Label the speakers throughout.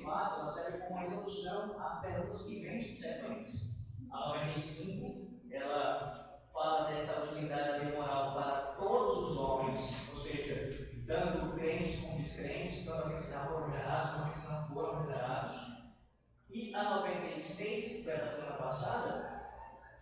Speaker 1: 94, ela serve como uma introdução às perguntas que vêm subsequentes. A 95, ela fala dessa utilidade da lei moral para todos os homens, ou seja, tanto crentes como descrentes, tanto aqueles que já foram gerados como aqueles que não foram gerados. E a 96, que foi a da semana passada,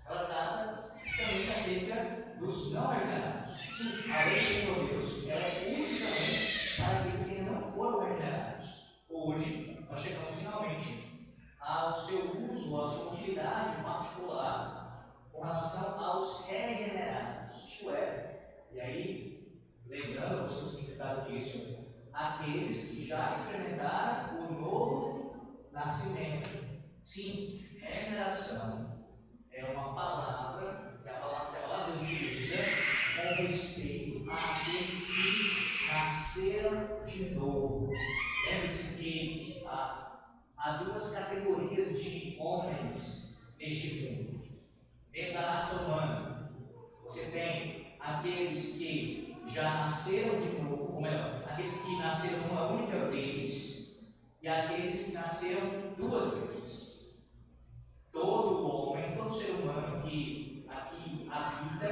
Speaker 1: ela trata justamente acerca dos não regenerados. Sim, a lei do Senhor Deus, ela é unicamente para aqueles que ainda não foram regenerados. Hoje, nós chegamos finalmente ao seu uso, à sua utilidade particular com relação aos regenerados. Isto é, e aí, lembrando o significado disso, aqueles que já experimentaram o novo nascimento. Sim, regeneração é uma palavra que a palavra utiliza com respeito àqueles que nasceram de novo. Lembre-se que há duas categorias de homens neste mundo. Dentro da raça humana, você tem aqueles que já nasceram de novo, ou melhor, aqueles que nasceram uma única vez e aqueles que nasceram duas vezes. Todo homem, todo ser humano que aqui habita,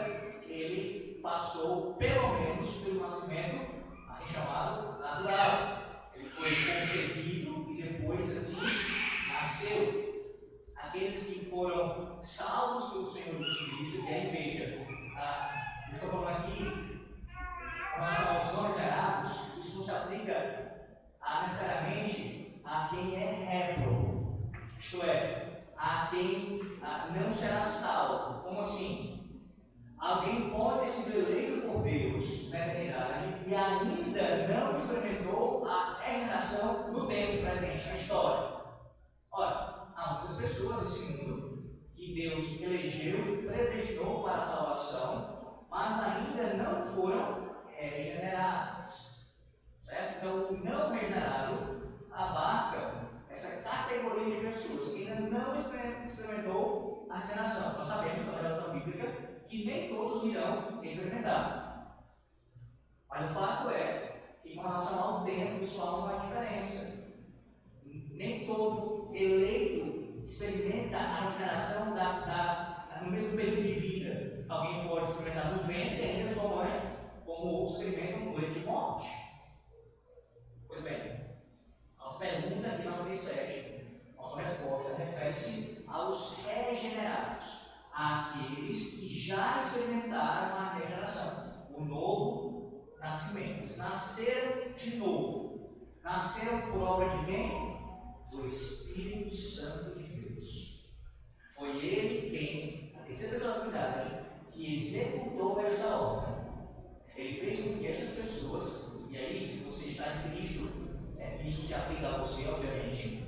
Speaker 1: ele passou pelo menos pelo nascimento, assim chamado, natural. Ele foi concebido e depois, assim, nasceu. Aqueles que foram salvos pelo Senhor Jesus Cristo, e aí veja, eu estou falando aqui, com relação aos não regenerados, isso não se aplica necessariamente a quem é réprobo, isto é, a quem não será salvo. Como assim? Alguém pode ter sido eleito por Deus na eternidade e ainda não experimentou a regeneração no tempo presente, na história. Ora, há muitas pessoas nesse mundo que Deus elegeu, predestinou para a salvação, mas ainda não foram regeneradas. Certo? Então, o não regenerado abarca essa categoria de pessoas que ainda não experimentou a regeneração. Nós sabemos, na revelação bíblica, que nem todos irão experimentar. Mas o fato é que, com relação ao tempo, isso há uma diferença. Nem todo eleito experimenta a regeneração no mesmo período de vida. Alguém pode experimentar no ventre e ainda sua mãe, como outros experimentam no leito de morte. Pois bem, nossa pergunta aqui na 97, nossa resposta refere-se aos regenerados, àqueles que já experimentaram a regeneração, o novo nascimento. Eles nasceram de novo. Nasceram por obra de quem? Do Espírito Santo de Deus. Foi Ele quem, na terceira pessoa da Trindade, que executou esta obra. Ele fez com que estas pessoas, e aí, se você está em Cristo, isso se aplica a você, obviamente.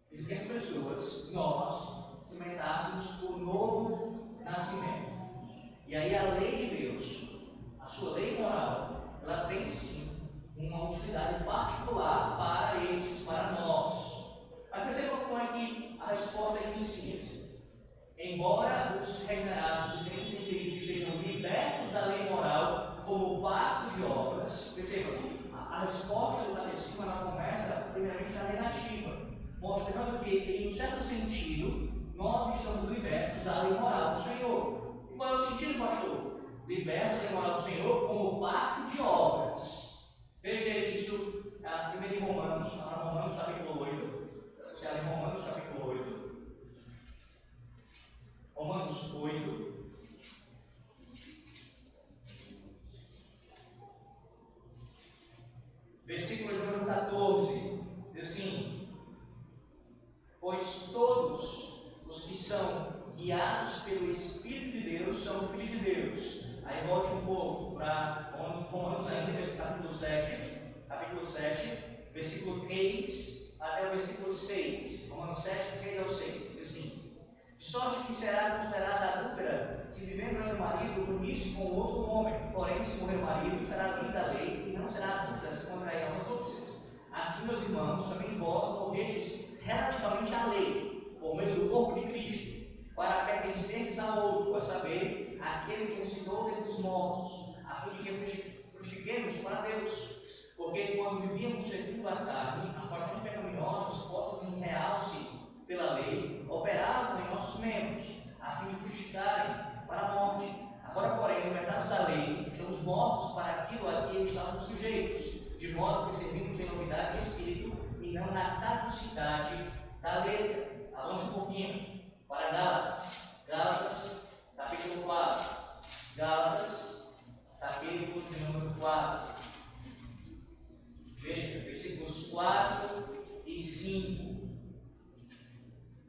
Speaker 1: Diz que as pessoas, nós, experimentássemos o novo nascimento. E aí a lei de Deus, a sua lei moral, ela tem sim uma utilidade particular para esses, para nós. Mas perceba como é que a resposta inicia-se. Embora os regenerados e crentes em Cristo estejam libertos da lei moral como pacto de obras, perceba, a resposta do catecismo começa primeiramente na negativa, mostrando que, em um certo sentido, nós estamos libertos da lei moral do Senhor. E qual é o sentido, pastor? Libertos da lei moral do Senhor como pacto de obras. Veja isso primeiro em Romanos, Romanos capítulo 8. Você abre Romanos capítulo 8. Romanos 8. Versículo número 14, diz assim: pois todos os que são guiados pelo Espírito de Deus são filhos de Deus. Aí volte um pouco para Romanos ainda, capítulo 7, versículo 3 até o versículo 6. Romanos 7, 3 ao 6, diz assim: de sorte que será considerada adúltera se viver no meu marido unir-se com outro homem. Porém, se morrer o marido, será livre da lei e não será adúltera se contrair umas núpcias. Assim, meus irmãos, também vós morrestes relativamente à lei, por meio do corpo de Cristo, para pertencerdes a outro, a saber, aquele que ressuscitou dentre os mortos, a fim de que frutifiquemos para Deus. Porque quando vivíamos segundo a carne, as paixões estávamos sujeitos, de modo que servimos em novidade de espírito e não na caducidade da letra. Avança um pouquinho para Gálatas. Gálatas, capítulo 4. Gálatas, capítulo de número 4. Veja, versículos 4 e 5.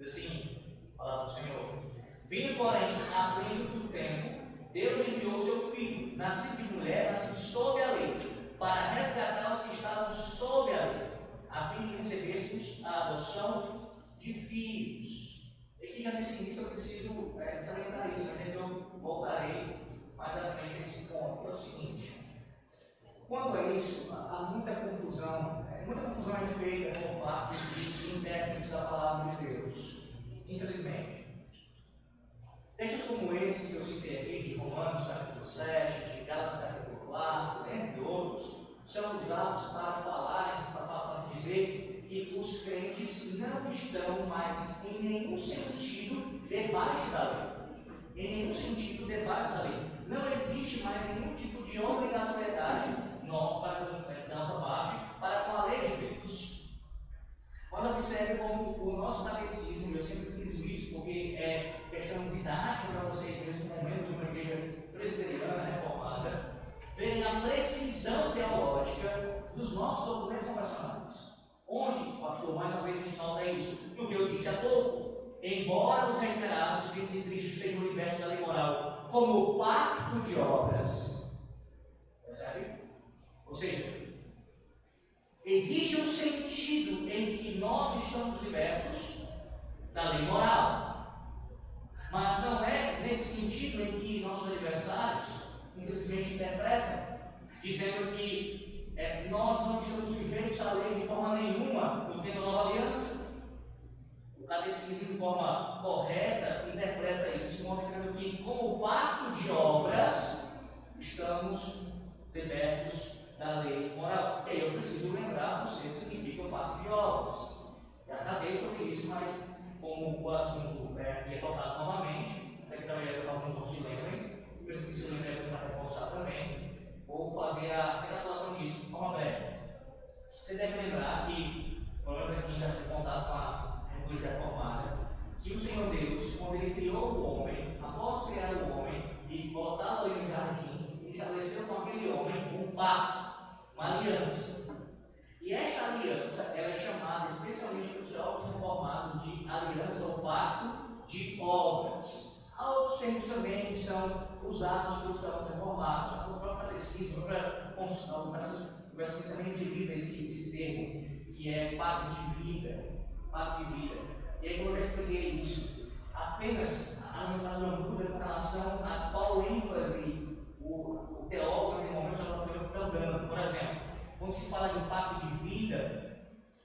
Speaker 1: Assim, palavra do Senhor. Vindo, porém, a plenitude do tempo, Deus enviou o seu Filho, nascido de mulher, nascido sob a lei, para resgatar os que estavam sob a lei, a fim de recebêssemos a adoção de filhos. E aqui já nesse início eu preciso salientar isso, até que eu voltarei mais à frente a esse ponto, que é o seguinte. Quanto a isso, há muita confusão é feita por parte de intérpretes da palavra de Deus, infelizmente. Textos como esse que eu citei aqui, de Romanos capítulo 7, de Gálatas capítulo 4, entre outros, são usados para falar, para se dizer que os crentes não estão mais em nenhum sentido debaixo da lei. Em nenhum sentido debaixo da lei. Não existe mais nenhum tipo de obrigatoriedade da nossa parte para com a lei de Deus. Mas observe como o nosso catecismo, eu sempre fiz isso porque é questão didática para vocês nesse momento de uma igreja presbiteriana reformada, verem a precisão teológica dos nossos documentos confessionais. Onde, pastor, mais uma vez a gente nota isso, no que eu disse há pouco. Embora os reiterados bens e tristes estejam libertos da lei moral como pacto de obras, percebe? Ou seja, existe um sentido em que nós estamos libertos da lei moral, mas não é nesse sentido em que nossos adversários, infelizmente, interpretam, dizendo que nós não estamos sujeitos à lei de forma nenhuma no tempo da nova aliança. O catecismo, de forma correta, interpreta isso, mostrando que, como pacto de obras, estamos libertos da lei moral. E aí eu preciso lembrar você o que significa o pacto de obras. Já tratei sobre isso, mas como o assunto aqui é tocado novamente, até que talvez alguns não se lembrem, eu preciso que se lembrem para reforçar também, vou fazer a recapitulação disso de forma breve. Você deve lembrar que, pelo menos aqui já tem contato com a Igreja Reformada, que o Senhor Deus, quando Ele criou o homem, após criar o homem e botá-lo ali no jardim, Ele estabeleceu com aquele homem um pacto, uma aliança. E esta aliança ela é chamada, especialmente pelos teólogos reformados, de aliança ou pacto de obras. Há outros termos também que são usados pelos teólogos reformados, no próprio catecismo, para conversas também utiliza esse termo, que é pacto de vida. Pacto de vida. E aí, como eu já expliquei isso, apenas a nomenclatura muda com relação a qual ênfase o teólogo naquele momento está dando. Por exemplo, quando se fala de pacto de vida,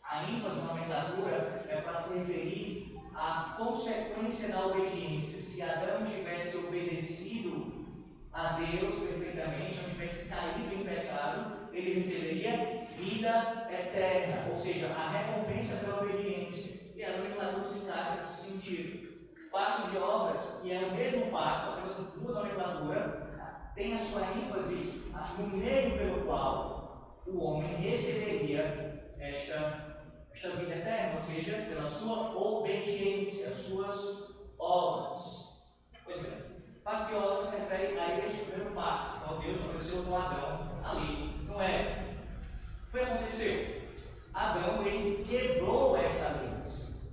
Speaker 1: a ênfase na nomenclatura é para se referir à consequência da obediência. Se Adão tivesse obedecido a Deus perfeitamente, não tivesse caído em pecado, ele receberia vida eterna, ou seja, a recompensa pela obediência. E a nomenclatura se encaixa nesse sentido. Pacto de obras, que é o mesmo pacto, apenas muda a nomenclatura, tem a sua ênfase no meio pelo qual o homem receberia esta vida eterna, ou seja, pela sua obediência, as suas obras. Pois bem, pacto de obras se refere a este primeiro pacto, então Deus estabeleceu com Adão ali no Éden. O que aconteceu? Adão ele quebrou esta aliança.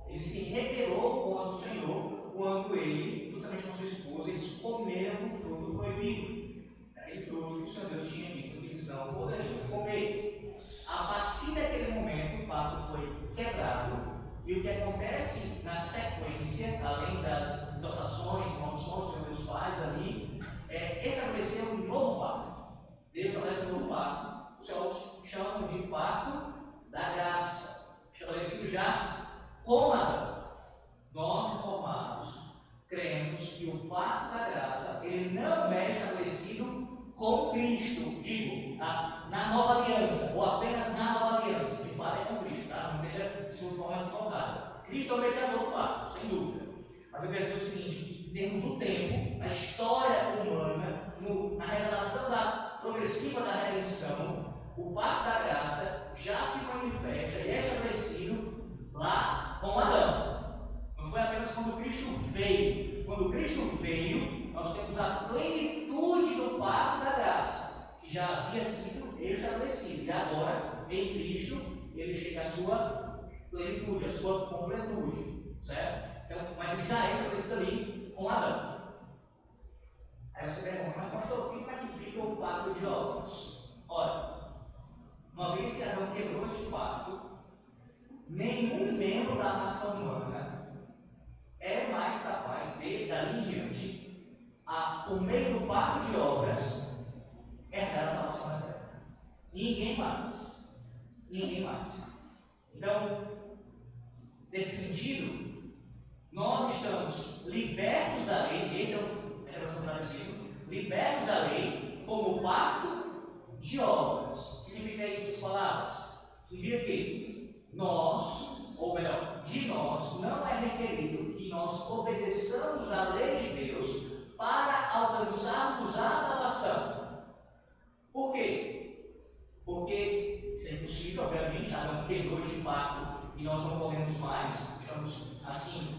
Speaker 1: Ele se rebelou contra o Senhor quando ele, juntamente com sua esposa, eles comeram o fruto proibido. Aquele fruto que o Senhor Deus tinha dito que eles não poderiam comer. A partir daquele momento, o pacto foi quebrado. E o que acontece na sequência, além das exaltações e maldições que Deus faz ali, é estabelecer um novo pacto. Deus estabelece um novo pacto. Os céus chamam de pacto da graça, estabelecido já com Adão. Nós, reformados, cremos que o pacto da graça ele não é estabelecido com Cristo, digo, na nova aliança, ou apenas na nova aliança, de fato é com Cristo, tá? Não entenda isso de forma equivocada. Cristo é o mediador do pacto, sem dúvida. Mas eu quero dizer o seguinte: em termos do tempo, na história humana, na revelação da progressiva da redenção, o pacto da graça já se manifesta e é estabelecido lá com Adão. Não foi apenas quando Cristo veio. Quando Cristo veio, nós temos a plenitude do pacto da graça, que já havia sido estabelecido. E agora, em Cristo, ele chega à sua plenitude, à sua completude. Certo? Então, mas ele já é estabelecido ali com Adão. Aí você pergunta, mas pastor, o que magnifica o pacto de obras? Ora, uma vez que Adão quebrou esse pacto, nenhum membro da raça humana é mais capaz de, dali em diante, por meio do pacto de obras, herdar a salvação da terra. Ninguém mais. Ninguém mais. Então, nesse sentido, nós estamos libertos da lei, esse é o libertos da lei como pacto de obras. Significa isso as palavras? Significa que nós, ou melhor, de nós, não é requerido que nós obedeçamos à lei de Deus para alcançarmos a salvação. Por quê? Porque isso é impossível, obviamente, Adão quebrou este pacto e nós não podemos mais, estamos assim,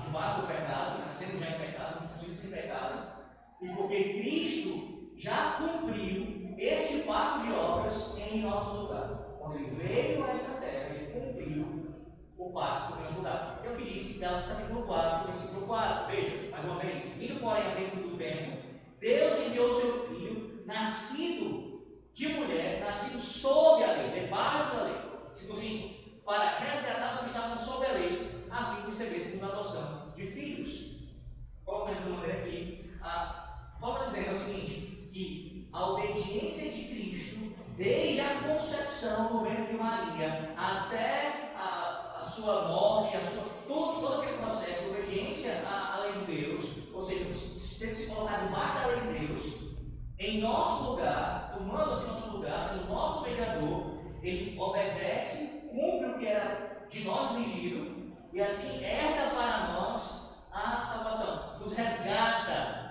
Speaker 1: debaixo do pecado, nascemos já em pecado, não fugimos em pecado, e porque Cristo já cumpriu este pacto de obras em nosso lugar. Quando ele veio a esta terra, ele cumpriu o pacto em nosso lugar. É o que diz Gálatas capítulo 4, versículo 4. Veja, mais uma vez, vindo porém a dentro do tempo, Deus enviou o seu Filho, nascido de mulher, nascido sob a lei, debaixo da lei. Assim, para resgatar os que estavam sob a lei, a fim de recebermos a adoção de filhos. Colocando de maneira aqui, Paulo está dizendo o seguinte, que a obediência de Cristo, desde a concepção do ventre de Maria até a sua morte, todo aquele processo de obediência à lei de Deus, ou seja, ter que se colocar debaixo da lei de Deus, em nosso lugar, tomando-se nosso lugar, sendo nosso mediador, ele obedece, cumpre o que era de nós exigido, e assim herda para nós a salvação, nos resgata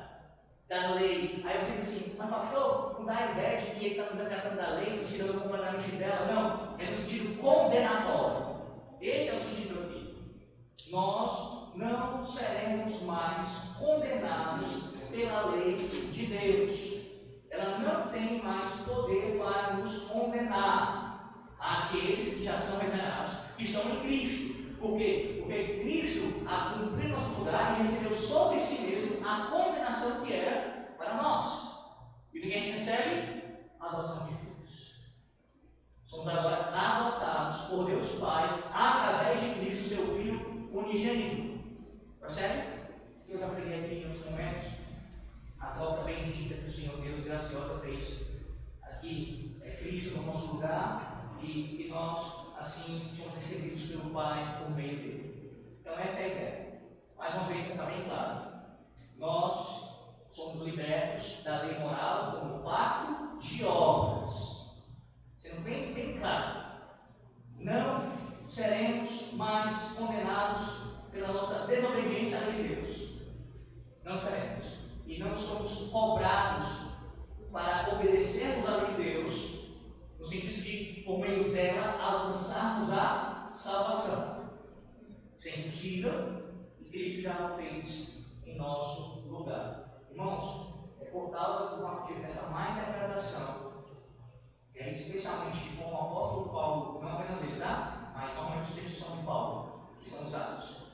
Speaker 1: da lei. Aí você diz assim, mas pastor, não dá a ideia de que ele está nos resgatando da lei, nos tirando completamente dela. Não, é no sentido condenatório. Esse é o sentido aqui. Nós não seremos mais condenados pela lei de Deus. Ela não tem mais poder para nos condenar àqueles que já são regenerados, que estão em Cristo. Por quê? Porque Cristo, a cumprir nosso lugar, recebeu sobre si mesmo a condenação que era para nós. E o que a gente recebe? A adoção de filhos. Somos agora adotados por Deus Pai, através de Cristo, seu Filho unigênito. Percebe? Eu já preguei aqui em outros momentos a troca bendita que o Senhor Deus graciosa fez. Aqui é Cristo no nosso lugar. E nós, assim, somos recebidos pelo Pai por meio dele. Então, essa é a ideia. Mais uma vez, está bem claro. Nós somos libertos da lei moral como pacto de obras. Sendo bem claro. Não seremos mais condenados pela nossa desobediência à lei de Deus. Não seremos. E não somos cobrados para obedecermos à lei de Deus, no sentido de, por meio dela, alcançarmos a salvação. Isso é impossível e Cristo já o fez em nosso lugar. Irmãos, é por causa dessa má interpretação, e aí, especialmente com o apóstolo Paulo, não apenas ele, tá? Mas normalmente os textos são de Paulo, que são usados.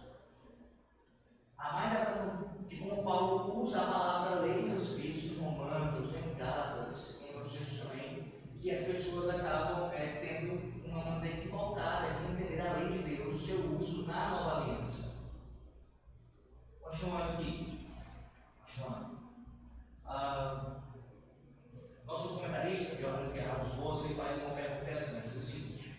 Speaker 1: A má interpretação de como Paulo usa a palavra lei em seus textos, em Romanos, em Gálatas, em outros textos também, que as pessoas acabam tendo uma maneira equivocada de entender a lei de Deus, o seu uso na nova aliança. Continuando aqui. Nosso comentarista, Johannes Gerardo Souza, ele faz uma pergunta interessante, diz o seguinte: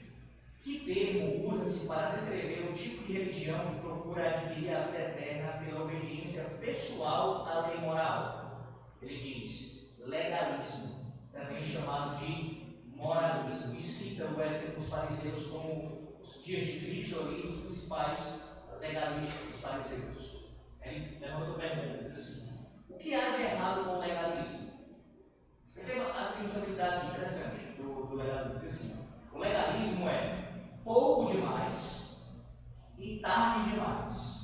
Speaker 1: que termo usa-se para descrever o tipo de religião que procura adquirir a vida eterna pela obediência pessoal à lei moral? Ele diz legalismo, também chamado de moralismo, e cita o exemplo dos fariseus como os dias de Cristo ali, os principais legalistas dos fariseus. Ele levanta a pergunta, diz assim: o que há de errado com o legalismo? Perceba a definição que dá aqui, interessante, do legalismo. Diz assim: o legalismo é pouco demais e tarde demais.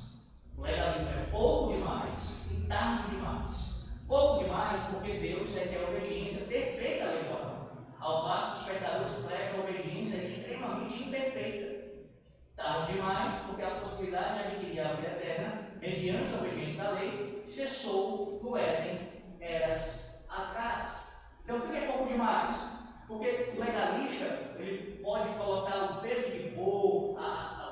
Speaker 1: O legalismo é pouco demais e tarde demais. Pouco demais porque Deus requer a obediência perfeita à lei moral, ao passo que os pecadores prestam obediência extremamente imperfeita. Tarde demais porque a possibilidade de adquirir a vida eterna, mediante a obediência da lei, cessou no Éden eras atrás. Então, por que é pouco demais? Porque o legalista ele pode colocar o peso que for,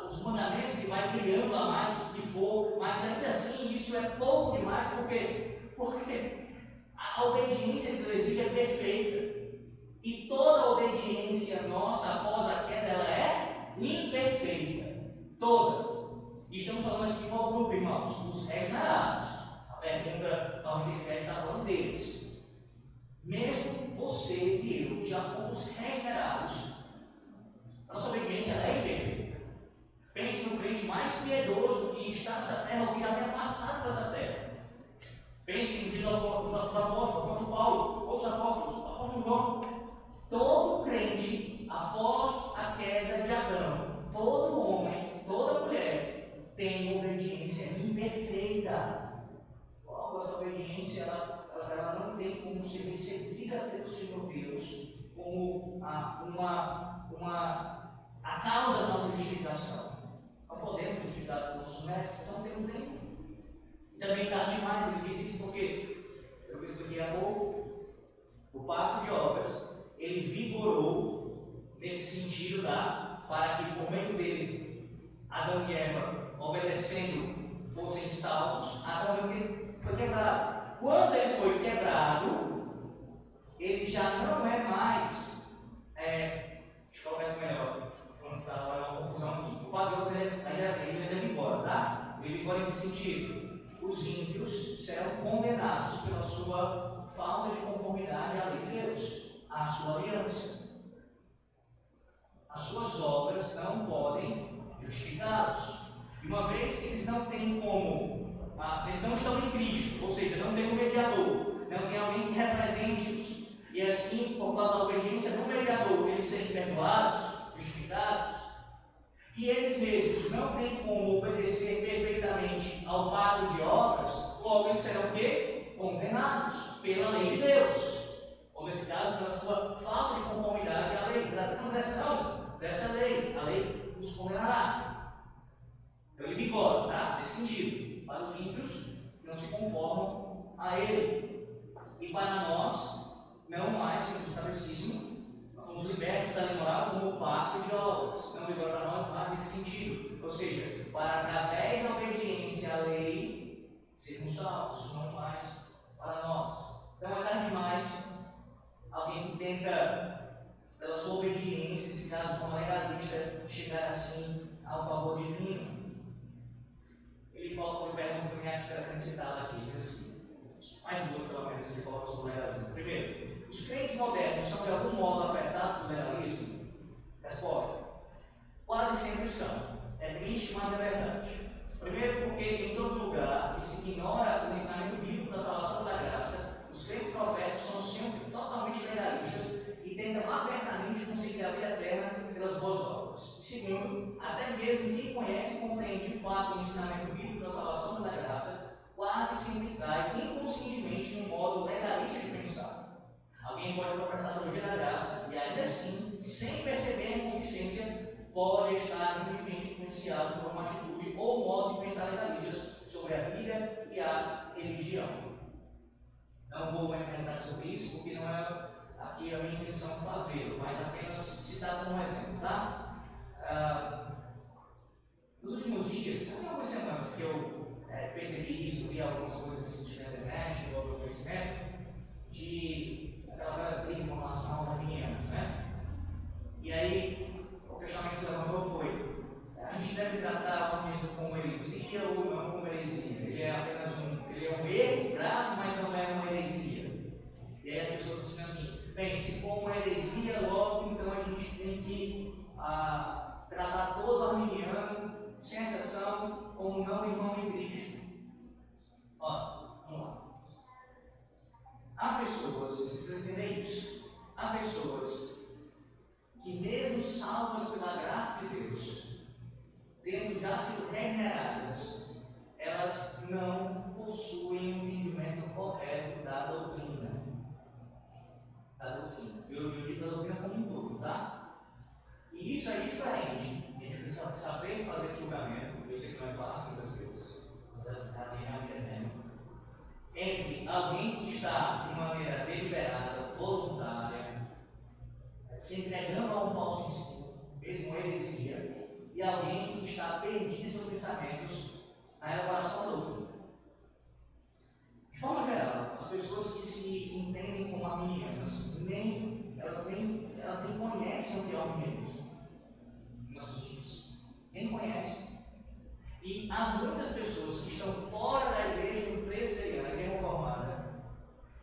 Speaker 1: os mandamentos que vai criando a mais o que for, mas ainda assim isso é pouco demais, porque a obediência que ele exige é perfeita. E toda obediência nossa após a queda ela é imperfeita. Toda. E estamos falando aqui de qual grupo, irmãos? Dos regenerados. A pergunta 97 está falando deles. Mesmo você e eu, que já fomos regenerados, nossa obediência é imperfeita. Pense no crente mais piedoso que está nessa terra ou que já tenha passado por essa terra. Pense nos apóstolos, o apóstolo Paulo, outros apóstolos, o apóstolo João. Todo crente, após a queda de Adão, todo homem, toda mulher, tem obediência imperfeita. Logo, essa obediência, ela não tem como ser recebida pelo Senhor Deus como a causa da nossa justificação. Não podemos justificar os nossos méritos, não temos tempo. E também tarde demais, ele diz isso porque, eu expliquei há pouco, o pacto de obras, ele vigorou nesse sentido para que por meio dele, Adão e Eva, obedecendo, fossem salvos. Adão foi quebrado. Quando ele foi quebrado, ele já não é mais. Deixa eu começar melhor, vamos falar uma confusão aqui. O padrão ainda vigora, tá? Ele vigora em que sentido? Os ímpios serão condenados pela sua falta de conformidade à lei de Deus, à sua aliança. As suas obras não podem justificá-los. E uma vez que eles não têm como, eles não estão em Cristo, ou seja, não tem um mediador, não tem alguém que represente-os, e assim, por causa da obediência do mediador, eles serem perdoados, justificados, e eles mesmos não têm como obedecer perfeitamente ao pacto de obras, logo eles serão o quê? Condenados pela lei de Deus. Ou nesse caso, pela sua falta de conformidade à lei, pela transgressão dessa lei, a lei os condenará. Então ele vigora, tá? Nesse sentido, para os ímpios que não se conformam a ele. E para nós, não mais, como estabelecismo, nós fomos libertos da lei moral como o pacto de obras. Não vigora para nós mais nesse sentido. Ou seja, para através da obediência à lei, sermos salvos, não mais para nós. Então é tarde demais alguém que tenta, pela sua obediência, nesse caso de forma legalista, chegar assim ao favor divino. Ele coloca uma pergunta que eu me acho interessante citada aqui, diz assim, mais duas pelo menos que ele coloca sobre o legalismo. Primeiro, os crentes modernos são de algum modo afetados pelo legalismo? Resposta, quase sempre são. É triste, mas é verdade. Primeiro porque em todo lugar que se ignora o ensinamento bíblico da salvação da graça, os crentes profetas são sempre totalmente legalistas e tentam abertamente conseguir a vida eterna pelas boas obras. Segundo, até mesmo quem conhece e compreende de fato o ensinamento bíblico da salvação da graça, quase sempre cai inconscientemente num modo legalista de pensar. Alguém pode professar a teologia da graça e ainda assim, sem perceber a inconsistência, pode estar infelizmente influenciado por uma atitude ou modo de pensar legalistas sobre a vida e a religião. Não vou mais comentar sobre isso, porque não é aqui a minha intenção fazê-lo, mas apenas citar como exemplo, tá? Nos últimos dias, há algumas semanas que eu percebi isso, vi algumas coisas na internet, no outro conhecimento, de aquela briga com relação aos arminianos, né? E aí, o questionamento que se levantou foi: a gente deve tratar o arminianismo como heresia ou não como heresia? Ele é apenas ele é um erro grave, mas não é uma heresia. E aí as pessoas dizem assim: bem, se for uma heresia, logo então a gente tem que tratar todo arminiano, sem exceção, como não irmão em Cristo. Ó, vamos lá. Há pessoas, vocês precisam entender isso, há pessoas que mesmo salvas pela graça de Deus, tendo já sido regeneradas, elas não possuem um entendimento correto da doutrina. Eu digo da doutrina como um todo, tá? E isso é diferente. A gente precisa saber fazer esse julgamento, eu sei que não é fácil muitas vezes, mas a minha é entre alguém que está de maneira deliberada, voluntária, se entregando a um falso ensino, mesmo heresia, e alguém que está perdido em seus pensamentos na elaboração da doutrina. De forma geral, as pessoas que se entendem como arminianas, elas nem conhecem o que é o arminianismo. Nossos dias. Nem conhecem. E há muitas pessoas que estão fora da igreja presbiteriana e reformada,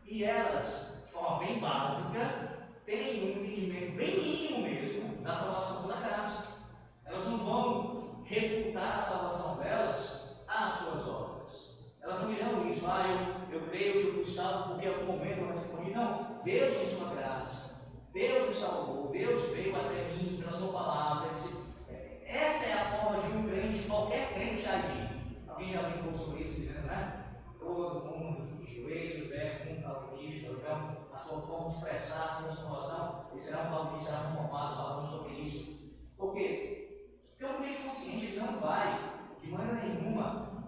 Speaker 1: e elas, de forma bem básica, têm um entendimento bem mínimo mesmo da salvação pela graça. Elas não vão reputar a salvação delas às suas obras. Elas não dirão isso, eu creio que eu fui salvo porque em algum momento eu respondi. Não, Deus em sua graça, Deus me salvou, Deus veio até mim pela sua palavra. Essa é a forma de um crente, qualquer crente agir. Alguém já brincou sobre isso, dizendo, né? Todo mundo de joelhos é um calvinista, então a sua forma de expressar a sua salvação, ele será um calvinista, será reformado falando sobre isso. Por quê? Porque o crente consciente ele não vai, de maneira nenhuma,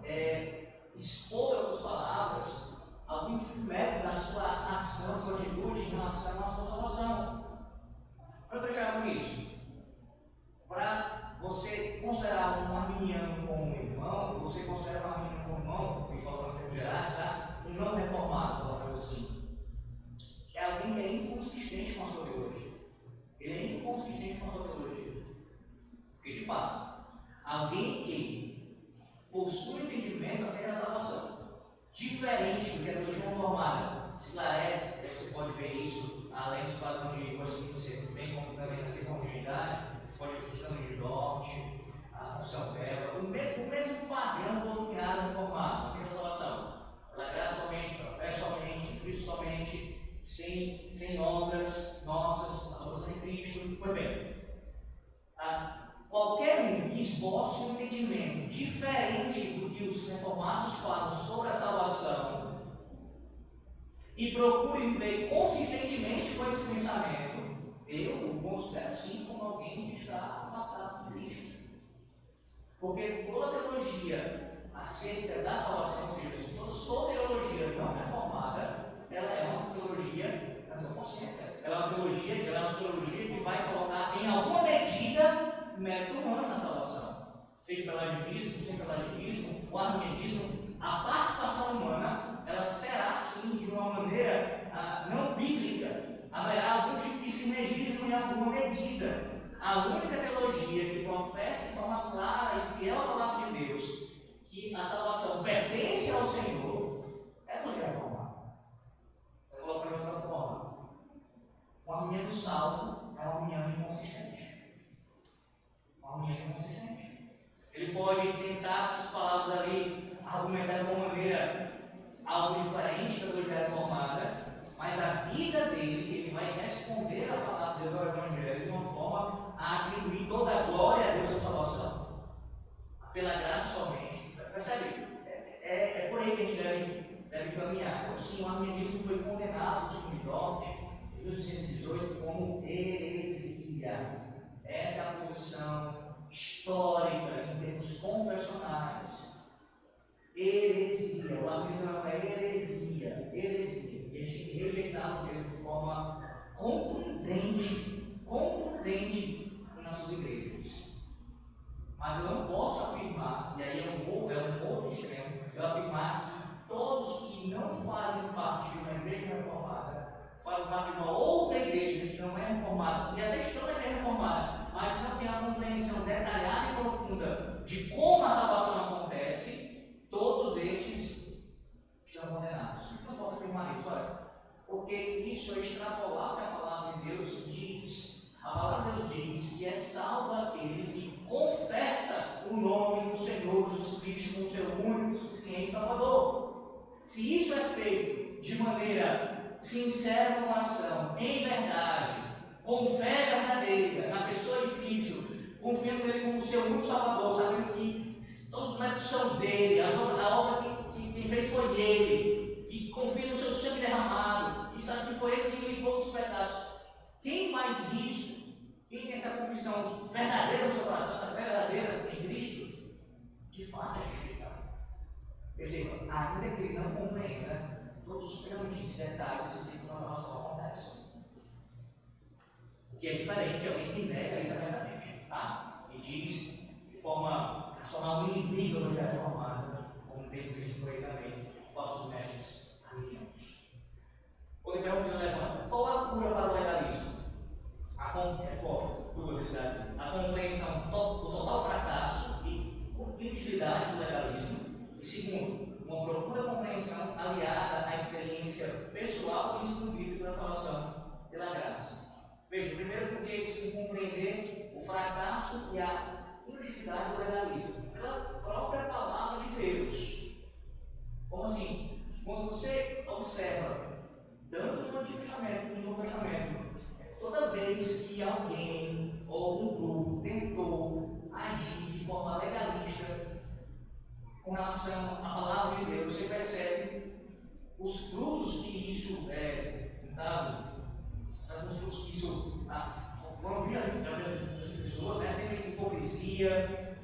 Speaker 1: expor as suas palavras algum tipo de método da sua ação, sua atitude em relação à sua salvação. Para eu chegar com isso? Para você considerar um arminiano como um irmão, você considera um arminiano como um irmão, e colocando em termos gerais, tá? Um não reformado, colocando assim. É alguém que é inconsistente com a sua teologia. Ele é inconsistente com a sua teologia. Porque, de fato, alguém que possui entendimento acerca da salvação, diferente do que a teologia reformada esclarece, você pode ver isso, além dos padrões de consciência, bem como também na questão de unidade, você pode ver o sistema de Dort, a função dela, o mesmo padrão doutrinário reformado, acerca da salvação. Pela graça somente, pela fé somente, Cristo somente, sem obras nossas, a salvação em Cristo. Pois bem, qualquer um que esboce um entendimento diferente do que os reformados falam sobre a salvação e procure viver consistentemente com esse pensamento, eu o considero sim como alguém que está apartado de Cristo. Porque toda teologia acerca da salvação, ou seja, toda soteriologia não reformada, ela é uma teologia antropocêntrica. Ela é uma teologia que vai colocar em alguma medida o método humano na salvação. Seja pelo agilismo, seja pelo agilismo, o arminianismo, a participação humana, ela será sim de uma maneira não bíblica. Haverá algum tipo de sinergismo em alguma medida. A única teologia que professa de forma clara e fiel à palavra de Deus que a salvação pertence ao Senhor é a teologia reformada. Eu coloco de outra forma. O arminiano salvo é um arminiano inconsistente. Ele pode tentar, com as palavras ali, argumentar de uma maneira algo diferente da teologia reformada, mas a vida dele, ele vai responder à palavra de Deus ao Evangelho de uma forma a atribuir toda a glória a Deus à salvação, pela graça somente. Percebe? É por aí que a gente deve caminhar. Então, sim, o arminianismo foi condenado, segundo Dort, em 1818, como heresia. Essa é a posição histórica em termos confessionais. Heresia, o arminianismo não é heresia. E a gente tem que rejeitar mesmo de forma contundente em nossas igrejas. Mas eu não posso afirmar, e aí é um outro extremo, eu afirmar que todos que não fazem parte de uma igreja reformada, fazem parte de uma outra igreja que não é reformada, e até estão na igreja reformada, mas que não tem a compreensão detalhada e profunda de como a salvação acontece, todos estes estão condenados. Não posso afirmar isso, olha, porque isso é extrapolar o que a palavra de Deus diz. A palavra de Deus diz que é salvo aquele que confessa o nome do Senhor Jesus Cristo como seu único, suficiente Salvador. Se isso é feito de maneira sincera no coração, em verdade, com fé verdadeira, na pessoa de Cristo, confiando nele como seu único Salvador, sabendo que todos os méritos são dele, a obra que quem fez foi ele, que confia no seu sangue derramado, que sabe que foi ele que limpou os pecados. Quem faz isso, quem tem essa confissão verdadeira no seu coração, essa fé verdadeira em Cristo, de fato é justificado. Perceba, ainda que ele não compreenda todos os trâmites, detalhes de como a salvação acontece. O que é diferente de alguém que nega isso abertamente, tá? E diz de forma racional o inimigo da mulher reformada, como tem visto por aí também, falsos mestres arminianos. Outra pergunta levanta: qual a cura para o legalismo? Resposta: curiosidade. A compreensão do total fracasso e inutilidade do legalismo. E segundo, uma profunda compreensão aliada à experiência pessoal do ensino bíblico da salvação pela graça. Veja, primeiro porque precisa compreender o fracasso e a inutilidade do legalismo pela própria palavra de Deus. Como assim? Quando você observa, tanto no Antigo Testamento como no Novo Testamento, toda vez que alguém ou um grupo tentou agir de forma legalista com relação à palavra de Deus, você percebe os frutos que isso, no caso, os frutos que isso foram vindo das pessoas, né? Sempre hipocrisia,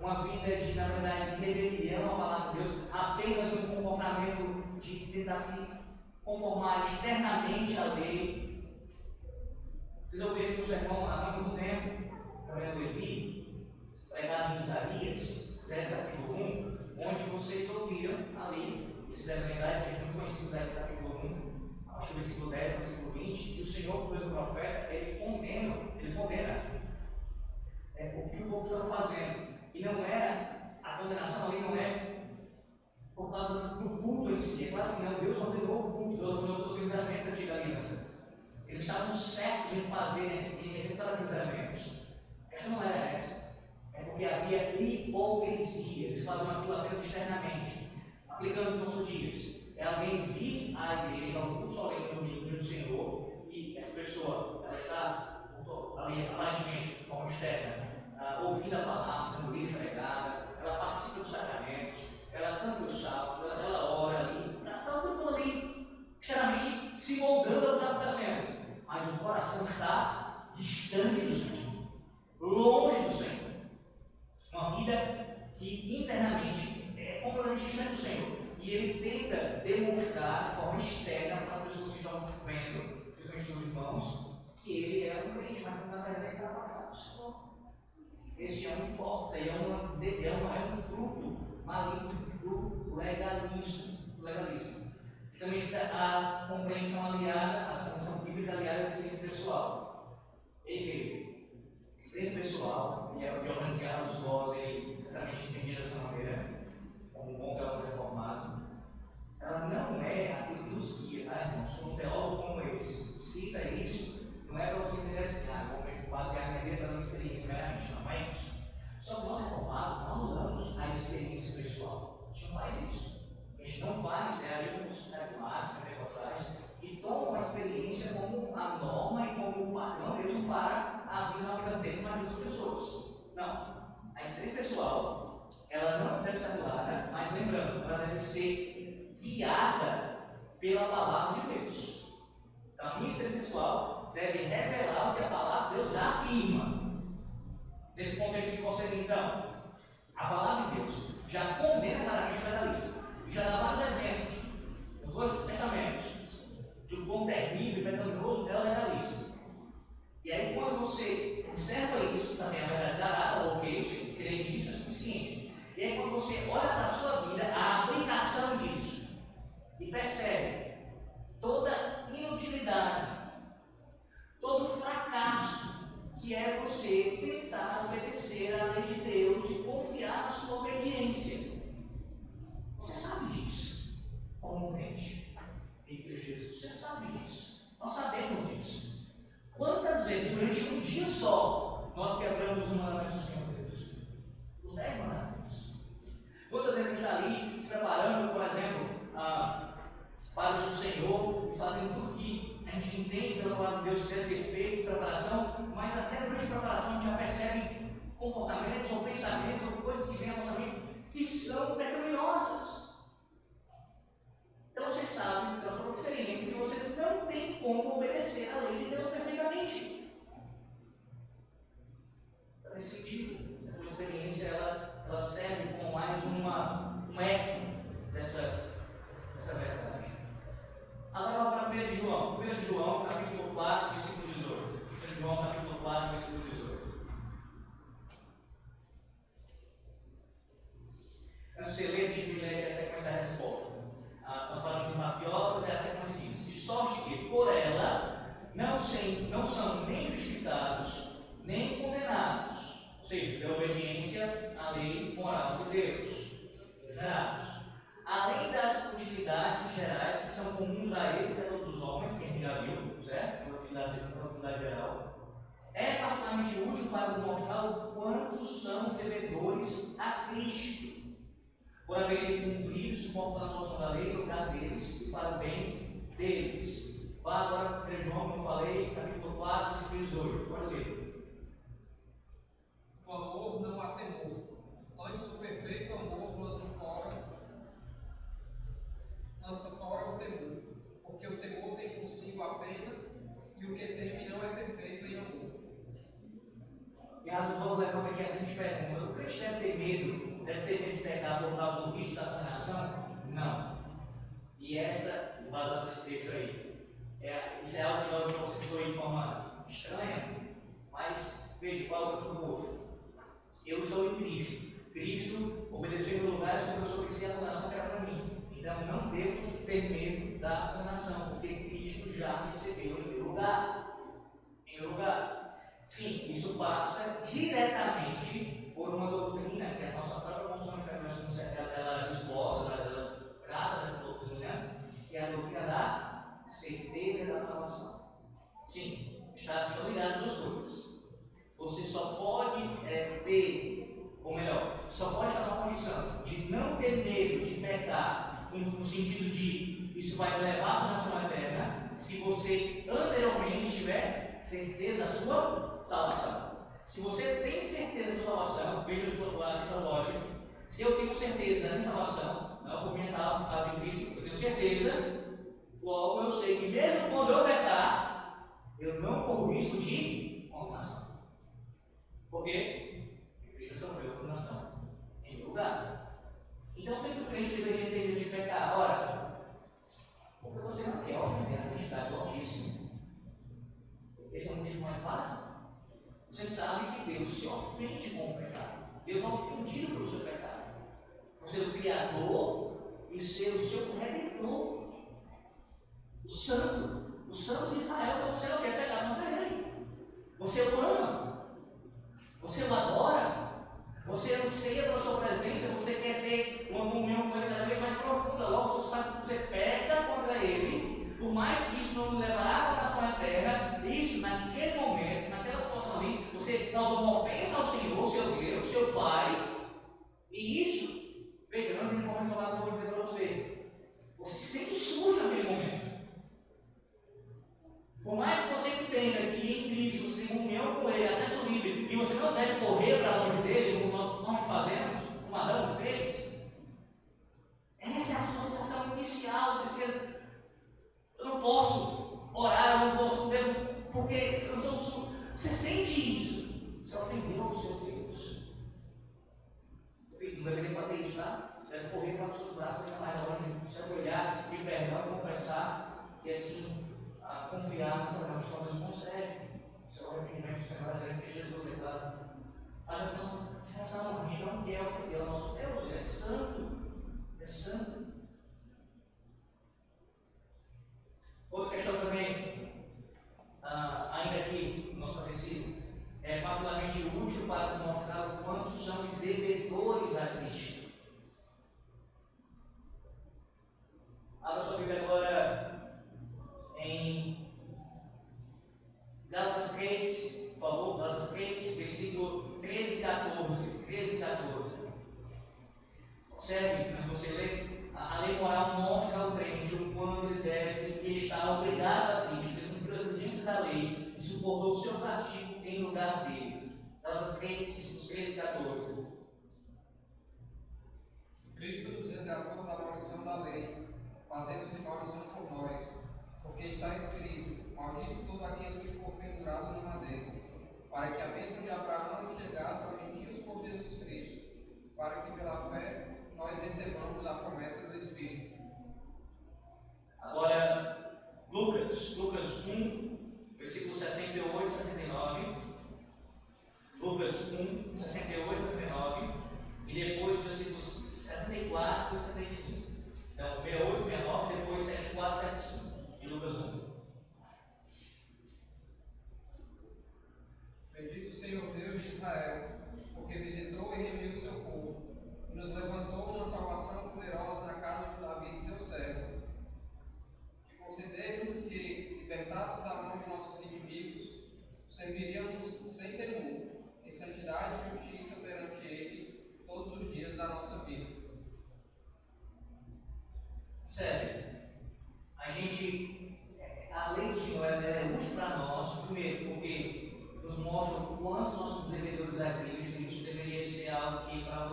Speaker 1: uma vida de, na verdade, de rebelião à palavra de Deus, apenas um comportamento de tentar se conformar externamente à lei. Vocês ouviram que o sermão há muito tempo, também do Levi, pregado em Isaías, capítulo 1, onde vocês ouviram ali, vocês devem lembrar, esse texto muito conhecido, capítulo 1, acho que o versículo 10, versículo 20, e o Senhor, pelo profeta, ele condena o que o povo estava fazendo. E não era, a condenação ali não é por causa do culto em si. É claro que não, Deus ordenou o culto, Deus ordenou os organizamentos da antiga aliança. Eles estavam certos em fazer, em executar aqueles elementos. A questão não era essa. É porque havia hipocrisia. Eles faziam aquilo apenas externamente. Aplicando os nossos dias. É alguém vir à igreja, ao culto solene do domingo do Senhor, e essa pessoa, ela está ali, aparentemente, de forma externa, ouvindo a palavra, sendo livre, pregada, ela participa dos sacramentos, ela canta os salmos, ela ora ali, está o tempo ali, externamente, se moldando ao que está acontecendo. Mas o coração está distante do Senhor, longe do Senhor. Uma vida que internamente é completamente distante do Senhor. E ele tenta demonstrar de forma externa para as pessoas que estão vendo, principalmente seus irmãos, que ele é um crente, mas na verdade está afastado do Senhor. Esse é um importa, é um fruto maligno do legalismo. Também está a compreensão aliada, a compreensão bíblica aliada à experiência pessoal. E veja, experiência pessoal, e o Johannes Carlos Rosa, ele certamente entendia dessa maneira, como um bom teólogo reformado, ela não é aquilo que nos guia, tá, irmãos? Um teólogo como esse cita isso, não é para você entender assim, vou basear minha vida na minha experiência meramente, não é isso. Só que nós reformados não anulamos a experiência pessoal. A gente não faz isso. A gente não faz, agir como os carismáticos, pentecostais, que tomam a experiência como a norma e como o padrão mesmo para a vida na vida deles, mas de outras pessoas. Não. A experiência pessoal, ela não deve ser anulada, mas lembrando, ela deve ser guiada pela palavra de Deus. Então, a minha experiência pessoal deve revelar o que a palavra de Deus já afirma. Nesse contexto que concede, então, a palavra de Deus já condena claramente o legalismo. E já dá vários exemplos, nos dois testamentos, de um quão terrível e pecaminoso é o legalismo. E aí, quando você observa isso, também é verdade desarada, ok, você crê nisso é suficiente. E aí, quando você olha para a sua vida, a aplicação disso, e percebe toda inutilidade, todo fracasso que é você tentar obedecer à lei de Deus e confiar na sua obediência. Você sabe disso, como crente em Cristo Jesus. Você sabe disso. Nós sabemos disso. Quantas vezes, durante um dia só, nós quebramos os mandamentos do Senhor Deus? Os 10 mandamentos. Quantas vezes a gente está ali se preparando, por exemplo, para o Senhor, de Deus deve ser feito, preparação, mas até durante a preparação a gente já percebe comportamentos ou pensamentos ou coisas que vêm à nossa mente que são pecaminosas. Então você sabe, pela sua experiência, que você não tem como obedecer a lei de Deus perfeitamente. Então, nesse sentido, a tua experiência ela serve como mais um eco dessa verdade. Agora vamos para 1 João. 1 João, capítulo 4, versículo 18. 1 João, capítulo 4, versículo 18. Antes de você ler, deixa eu ler a sequência da resposta. Nós falamos de papiobras, e a sequência diz: de sorte que por ela não são nem justificados, nem condenados, ou seja, pela obediência à lei moral de Deus, gerados. Além das utilidades gerais que são comuns a eles e a todos os homens, que a gente já viu, certo? Uma utilidade geral. É particularmente útil para demonstrar o quanto são devedores a Cristo, por haverem cumprido, suportando a noção da lei no lugar deles e para o bem deles. Vá agora para 1 João, como eu falei, capítulo 4, versículo 18. Pode ler.
Speaker 2: O amor não há temor. Antes do perfeito amor lança fora o temor, porque o temor tem consigo a pena, e o que teme não é perfeito em amor.
Speaker 1: E a dos outros é como é que a gente pergunta: o crente deve ter medo de pecar por causa do risco da condenação? Não. E essa, baseado nesse texto aí, isso é algo que nós não precisamos de forma estranha, mas veja qual é o pressuposto. Eu estou em Cristo. Cristo obedeceu em meu lugar e sofreu sobre si a condenação que era para mim. Então não devo ter medo da condenação, porque Cristo já recebeu em meu lugar. Em meu lugar. Sim, isso passa diretamente por uma doutrina que a nossa própria Constituição de Fé, ela esboça, ela trata dessa doutrina, que é a doutrina da certeza da salvação. Sim, estão ligadas as duas coisas. Você só pode só pode estar na condição de não ter medo de pecar, no sentido de isso vai me levar à condenação eterna, se você anteriormente tiver certeza da sua salvação. Se você tem certeza da sua salvação, veja essa lógica. Se eu tenho certeza da minha salvação, não por minha tal de Cristo, eu tenho certeza, logo eu sei que mesmo quando eu pecar, eu não corro risco de condenação. Por quê? Porque Cristo sofreu a condenação em meu lugar. Então, por que o crente deveria ter medo de pecar? Ora, porque você não quer ofender a santidade do Altíssimo. Esse é o motivo mais básico. Você sabe que Deus se ofende com o pecado. Deus é ofendido pelo seu pecado. Por ser o Criador e ser o seu Redentor. O Santo de Israel. Então você não quer pecar contra ele. Você o ama. Você o adora. Você anseia pela sua presença. Você quer ter uma comunhão com ele cada vez mais profunda. Logo você sabe que você peca contra ele. Por mais que isso não levará à condenação eterna, isso naquele momento, naquela situação ali, você causou uma ofensa ao Senhor, seu Deus, seu Pai. E isso, veja, não tem forma de falar que eu vou dizer para você. Você se sente sujo naquele momento. Por mais que você entenda que em Cristo você tem comunhão com Ele, acesso livre, e você não deve correr para longe dele, como nós normalmente fazemos, como Adão fez, essa é a sua sensação inicial. Você fica: eu não posso orar, eu não posso, devo, porque eu sou sujo. Você sente isso. Você ofendeu os seus Deus. Você não deveria fazer isso, tá? Você deve correr para os seus braços, ficar mais longe, se ajoelhar, pedir perdão, confessar, e assim confiar no que só Deus consegue. Seu arrependimento, seu verdadeiro que Jesus declara. Mas essa sensação, a gente não quer ofender o nosso Deus, Ele é santo. É santo. Outra questão também, ainda aqui no nosso catecismo, é particularmente útil para demonstrar o quanto são devedores a Cristo. Abra sua Bíblia agora em Gálatas 3, por favor, Gálatas 3, versículo 13 e 14. 13 e 14. Observe, quando você lê, a lei moral mostra ao crente o quanto ele deve estar obrigado a Cristo. Ele cumpriu as exigências injustiça da lei e suportou o seu castigo em lugar dele. Gálatas 3, 13 e 14.
Speaker 2: Cristo nos resgatou da maldição da lei, fazendo-se maldição por nós, porque está escrito: maldito todo aquele que for pendurado no madeiro, para que a bênção de Abraão chegasse aos gentios por Jesus Cristo, para que pela fé nós recebamos a promessa do Espírito.
Speaker 1: Agora, Lucas 1, versículos 68 e 69. Lucas 1, 68 e 69. E depois os versículos 74 e 75. Então, 68 e 69, depois 74 e 75. E Lucas 1.
Speaker 2: Bendito o Senhor Deus de Israel, porque visitou e remiu o seu povo, e nos levantou uma salvação poderosa na casa de Davi, seu servo, de conceder-nos que, libertados da mão de nossos inimigos, serviríamos sem temor, em santidade e justiça perante Ele, todos os dias da nossa vida.
Speaker 1: Sério, a lei do Senhor é útil para nós, primeiro, porque nos mostra o quanto nós somos devedores a Cristo, e isso deveria ser algo que para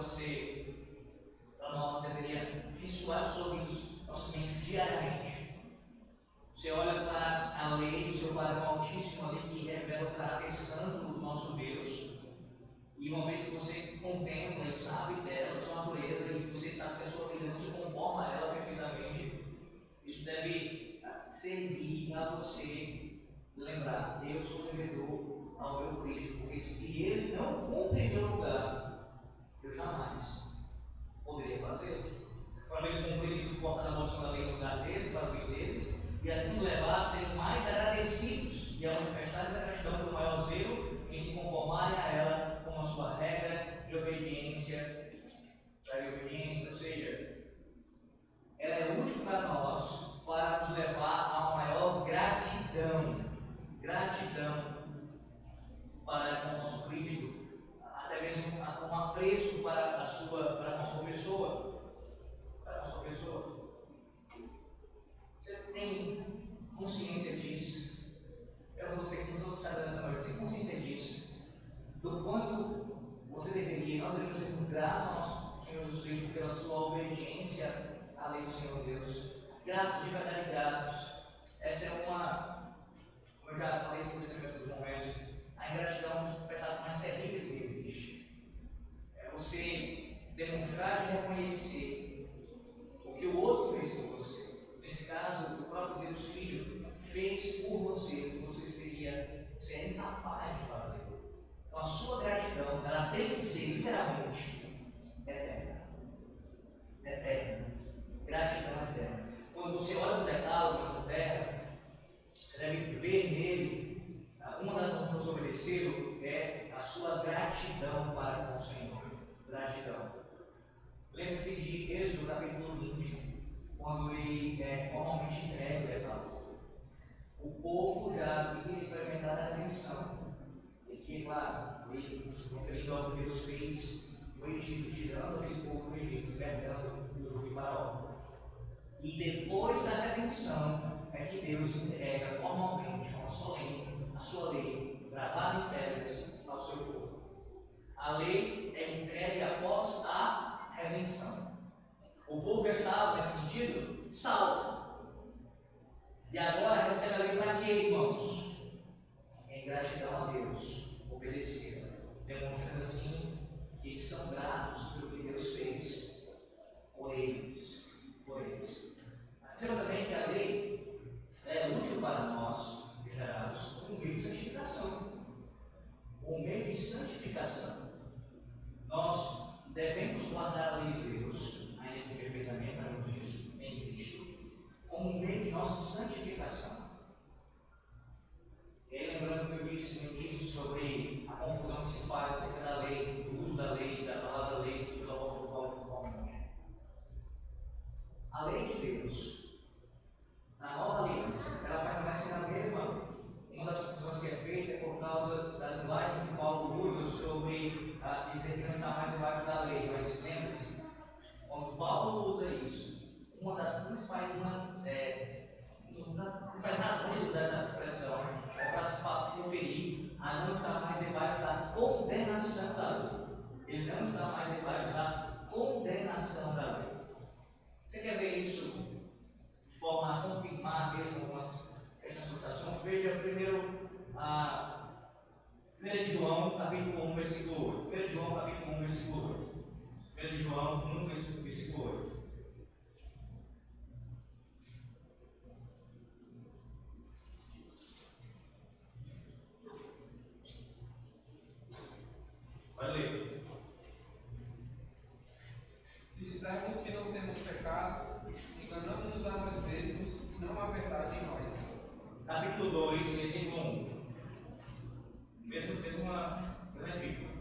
Speaker 1: nós, deveria ressoar os ouvidos, nossas mentes diariamente. Você olha para a lei do seu padrão altíssimo ali, que revela o caráter santo do nosso Deus, e uma vez que você contempla e sabe dela, sua natureza, e você sabe que a sua vida não se conforma a ela perfeitamente, isso deve servir a você lembrar: eu sou devedor ao meu Cristo, porque se Ele não cumpre em meu lugar, eu jamais poderia fazê-lo. Para ver ele cumprir e suportar a maldição da lei no lugar deles, para o bem deles, e assim nos levar a ser mais agradecidos e a manifestar a gratidão do maior zelo em se conformarem a ela como a sua regra de obediência, ou seja, ela é útil para nós para nos levar a uma maior gratidão para com o nosso Cristo, até mesmo um apreço para a sua pessoa. Você tem consciência disso? Eu não sei como você está nessa noite, você tem consciência disso? Do quanto nós deveríamos sermos gratos ao nosso Senhor Jesus Cristo pela sua obediência à lei do Senhor Deus. Gratos, de verdade gratos. Essa é como eu já falei sobre isso em outros momentos, a ingratidão é um dos pecados mais terríveis que existe. É você demonstrar e reconhecer o que o outro fez por você. Nesse caso, o próprio Deus Filho fez por você o que você seria incapaz de fazer. Então, a sua gratidão, ela tem que ser literalmente eterna. Gratidão eterna. Quando você olha para o decálogo dessa terra, você deve ver nele, uma das razões de obedecê-lo é a sua gratidão para com o Senhor. Gratidão. Lembre-se de Êxodo capítulo 20, quando ele é formalmente entregue o decálogo. O povo já havia experimentado a redenção. E que, claro, ele, referindo ao que Deus fez no Egito, tirando aquele povo do Egito, libertando do jugo de Faraó. E depois da redenção é que Deus entrega formalmente, de forma solene, a sua lei, gravada em pedras, ao seu povo. A lei é entregue após a redenção. O povo já estava, nesse sentido, salvo. E agora recebe a lei para quê, irmãos? Em gratidão a Deus, obedecer, demonstrando assim que eles são gratos pelo que Deus fez por eles. Perceba também que a lei é útil para nós, gerados, como um meio de santificação. Um meio de santificação. Nós devemos guardar a lei de Deus, ainda que perfeitamente, sabemos disso, em Cristo, como um meio de nossa santificação. E aí, lembrando que eu disse no início sobre a confusão que se faz acerca da lei, do uso da lei, da palavra lei, pelo apóstolo Paulo principalmente. A lei de Deus, na nova aliança, ela permanece na mesma. Uma das confusões que é feita é por causa da linguagem que Paulo usa sobre dizer que não está mais embaixo da lei. Mas lembre-se, quando Paulo usa isso, uma das principais razões dessa expressão é para se referir a não estar mais debaixo da condenação da lei. Ele não está mais debaixo da condenação da lei. Você quer ver isso de forma a confirmar mesmo algumas questões? Veja primeiro 1 João capítulo 1, versículo 8. 1 João capítulo 1, versículo 8. 1 João 1, versículo 8. Vai ler.
Speaker 2: Se dissermos que não temos pecado, enganamos-nos a nós mesmos e não há verdade em nós.
Speaker 1: Capítulo 2, versículo 1. Mesmo fez uma epístola.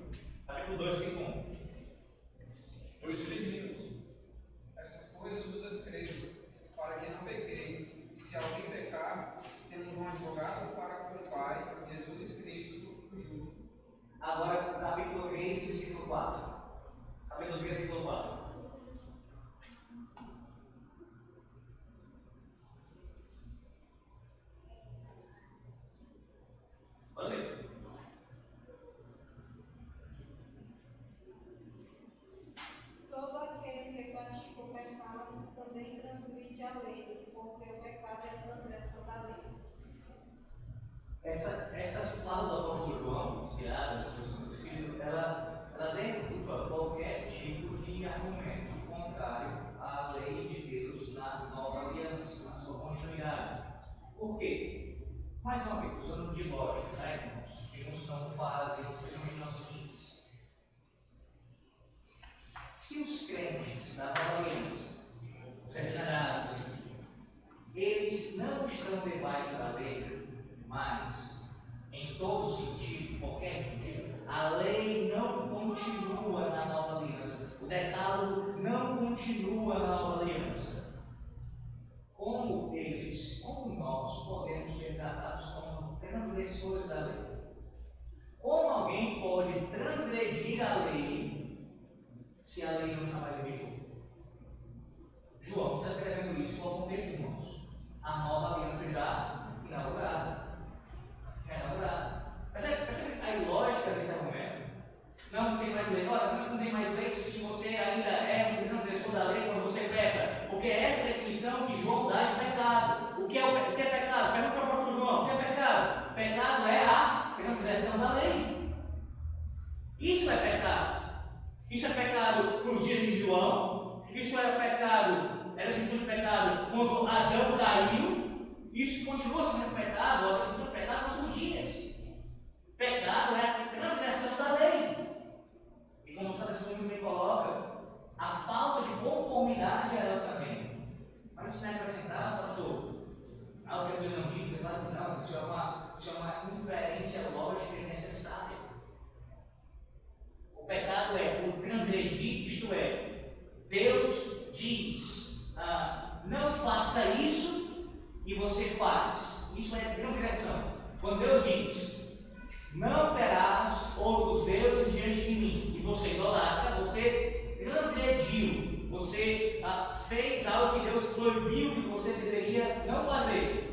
Speaker 1: Capítulo 2, versículo 1.
Speaker 2: Pois, filhinhos, essas coisas vos escrevo, para que não pequeis, e se alguém pecar, temos um advogado para com o Pai, Jesus Cristo, o justo.
Speaker 1: Agora, capítulo 3, versículo 4. Capítulo 3, versículo 4. Pode ler.
Speaker 3: Todo aquele que pratica o pecado também transgride a lei, porque o pecado é a transgressão da lei.
Speaker 1: Essa fala do apóstolo João, inspirada no seu discípulo, ela derruba qualquer tipo de argumento contrário à lei de Deus na nova aliança, na sua continuidade. Por quê? Mais uma vez, usando de lógica, irmãos? Que função fazem, especialmente nossos dias. Se os crentes da nova aliança, os regenerados, eles não estão debaixo da lei, mas, em todo sentido, qualquer sentido, a lei não continua na nova aliança, o decálogo não continua na nova aliança. Como eles, como nós podemos ser tratados como transgressores da lei? Como alguém pode transgredir a lei se a lei não está mais em vigor? João está escrevendo isso com o contexto, irmãos. A nova aliança já inaugurada. Percebe a ilógica desse argumento? Não tem mais lei. Ora, não tem mais lei se você ainda é um transgressor da lei quando você peca. Porque é essa definição que João dá de pecado. O que é pecado? Pergunta para o apóstolo João. O que é pecado? Pecado é a transgressão da lei. Isso é pecado. Isso é pecado nos dias de João. Isso era pecado, era definição de pecado quando Adão caiu. Isso continua sendo pecado, a definição de pecado nos nossos dias. Pecado é a transgressão da lei. E como o tradução muito bem coloca, a falta de conformidade a ela também. Mas isso não é acrescentar, pastor, algo que a Bíblia não diz, claro que não. Isso é uma inferência lógica e necessária. O pecado é o transgredir, isto é, Deus diz, não faça isso e você faz. Isso é transgressão. Quando Deus diz, não terás outros deuses diante de mim, e você idolatra, você transgrediu, você fez algo que Deus proibiu que você deveria não fazer.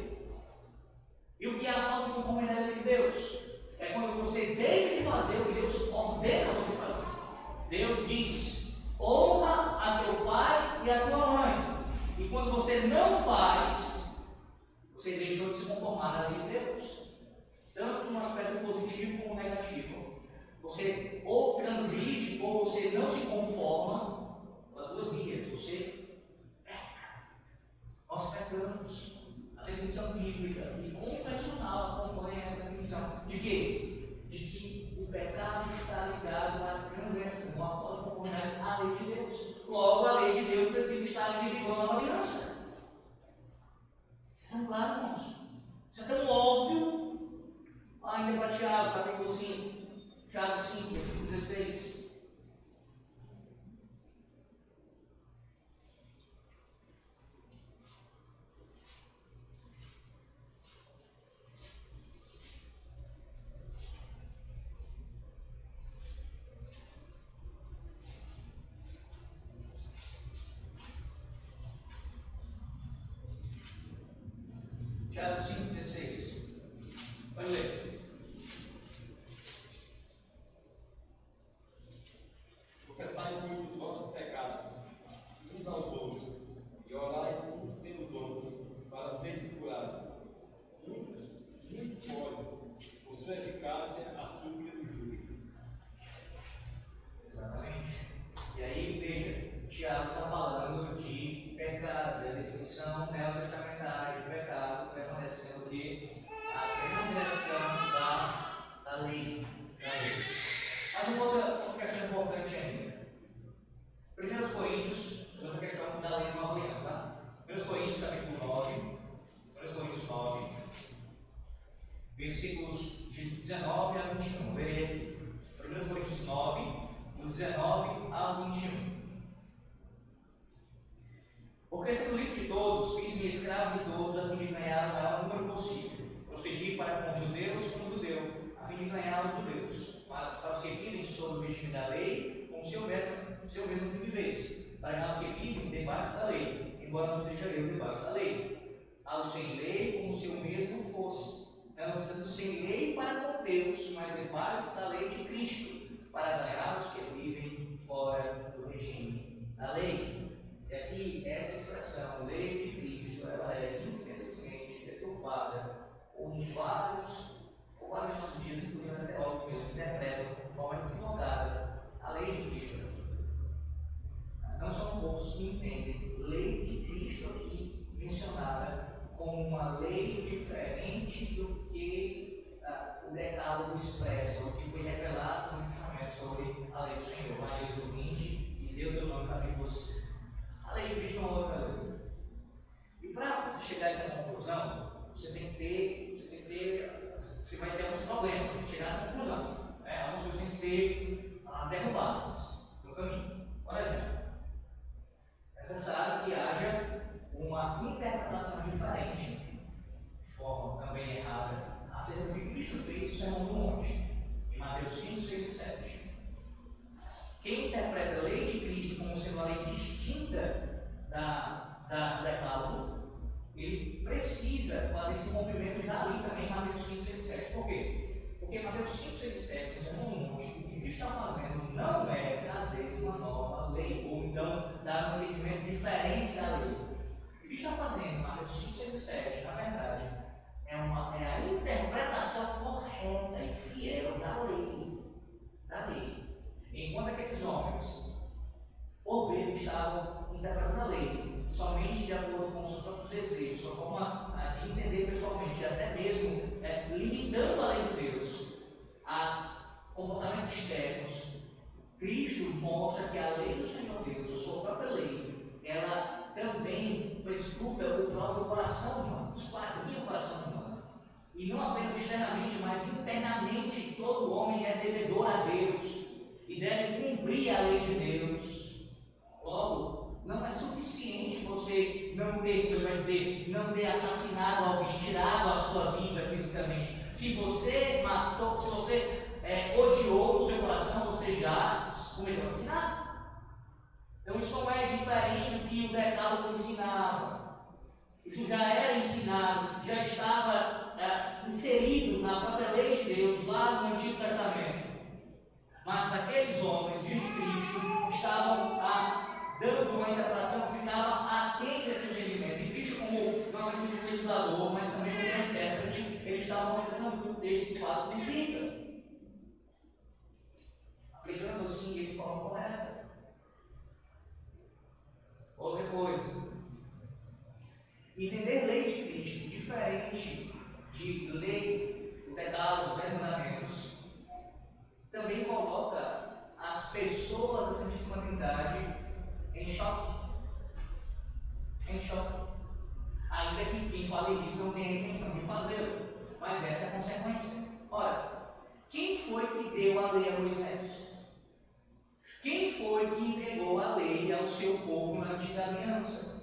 Speaker 1: E o que é a falta de conformidade de Deus? É quando você deixa de fazer o que Deus ordena você fazer. Deus diz, honra a teu pai e a tua mãe. E quando você não faz, você deixou de se conformar à lei de Deus. Tanto no aspecto positivo como negativo. Você ou transgride ou você não se conforma nas duas vias. Você peca. Nós pecamos. A definição bíblica e confessional acompanha essa definição. De quê? De que o pecado está ligado à transgressão, à falta de conformidade à lei de Deus. Logo, a lei de Deus precisa estar em vigor na aliança. Isso é tão claro, irmãos. Isso é tão óbvio. Ainda para Tiago, capítulo 5. Tiago 5, versículo 16. Tiago 5,16. Olha outra questão importante ainda. 1 Coríntios, essa questão da lei de Nova Aliança, tá? 1 Coríntios, capítulo 9, 1 Coríntios 9, versículos de 19 a 21. Lerei aqui. 1 Coríntios 9, do 19 ao 21. Porque sendo livre de todos, fiz-me escravo de todos, a fim de ganhar o maior número possível. Procedi para com os judeus como judeu, a fim de ganhar os judeus. Para os que vivem sob o regime da lei, como se houvesse assim vivesse. Para nós que vivem debaixo da lei, embora não esteja eu debaixo da lei. Aos sem lei, como se eu mesmo fosse. Não estando sem lei para com Deus, mas debaixo da lei de Cristo, para ganhar os que vivem fora do regime da lei. E aqui, essa expressão, lei de Cristo, ela é infelizmente deturpada por vários nossos dias, inclusive até teólogos mesmo, interpretam de forma equivocada a lei de Cristo aqui. Não são poucos que entendem lei de Cristo aqui mencionada como uma lei diferente do que o decálogo expressa, o que foi revelado no julgamento sobre a lei do Senhor, lá em Êxodo 20 e Deuteronômio capítulo 12. A lei de Cristo é uma outra lei. E para você chegar a essa conclusão, você vai ter alguns problemas para chegar a essa conclusão. Algumas coisas têm que ser derrubadas no caminho. Por exemplo, é necessário que haja uma interpretação diferente, de forma também errada, acerca do que Cristo fez no Sermão do Monte, em Mateus 5, 6 e 7. Quem interpreta a lei de Cristo como sendo uma lei distinta do decálogo, ele precisa fazer esse cumprimento já ali também em Mateus 5, 6 e 7. Por quê? Porque Mateus 5, 6 e 7, no Sermão do Monte, o que Cristo está fazendo não é trazer uma nova lei, ou então dar um entendimento diferente da lei. O que Cristo está fazendo em Mateus 5, 6 e 7, na verdade, é a interpretação correta e fiel da lei. Enquanto aqueles homens, por vezes, estavam interpretando a lei somente de acordo com os seus próprios desejos, sua forma de entender pessoalmente, até mesmo limitando a lei de Deus a comportamentos externos, Cristo mostra que a lei do Senhor Deus, a sua própria lei, ela também prescruta o próprio coração humano, esquadrinha o coração humano. E não apenas externamente, mas internamente, todo homem é devedor a Deus e deve cumprir a lei de Deus. Logo, não é suficiente você não ter, como ele vai dizer, não ter assassinado alguém, tirado a sua vida fisicamente. Se você matou, se você odiou no seu coração, você já cometeu assassinato. Então isso não é diferente do que o decálogo ensinava. Isso já era ensinado, já estava inserido na própria lei de Deus, lá no Antigo Testamento. Mas aqueles homens de Cristo estavam dando uma interpretação que ficava aquém desse entendimento. E Cristo, como não apenas um legislador, mas também como intérprete, ele estava mostrando o que o texto de fato significa. Aplicando assim de forma correta. Outra coisa, entender lei de Cristo diferente de lei, o decálogo, os mandamentos, também coloca as pessoas da Santíssima Trindade em choque. Ainda que quem fale isso não tenha a intenção de fazê-lo, mas essa é a consequência. Ora, quem foi que deu a lei a Moisés? Quem foi que entregou a lei ao seu povo na antiga aliança?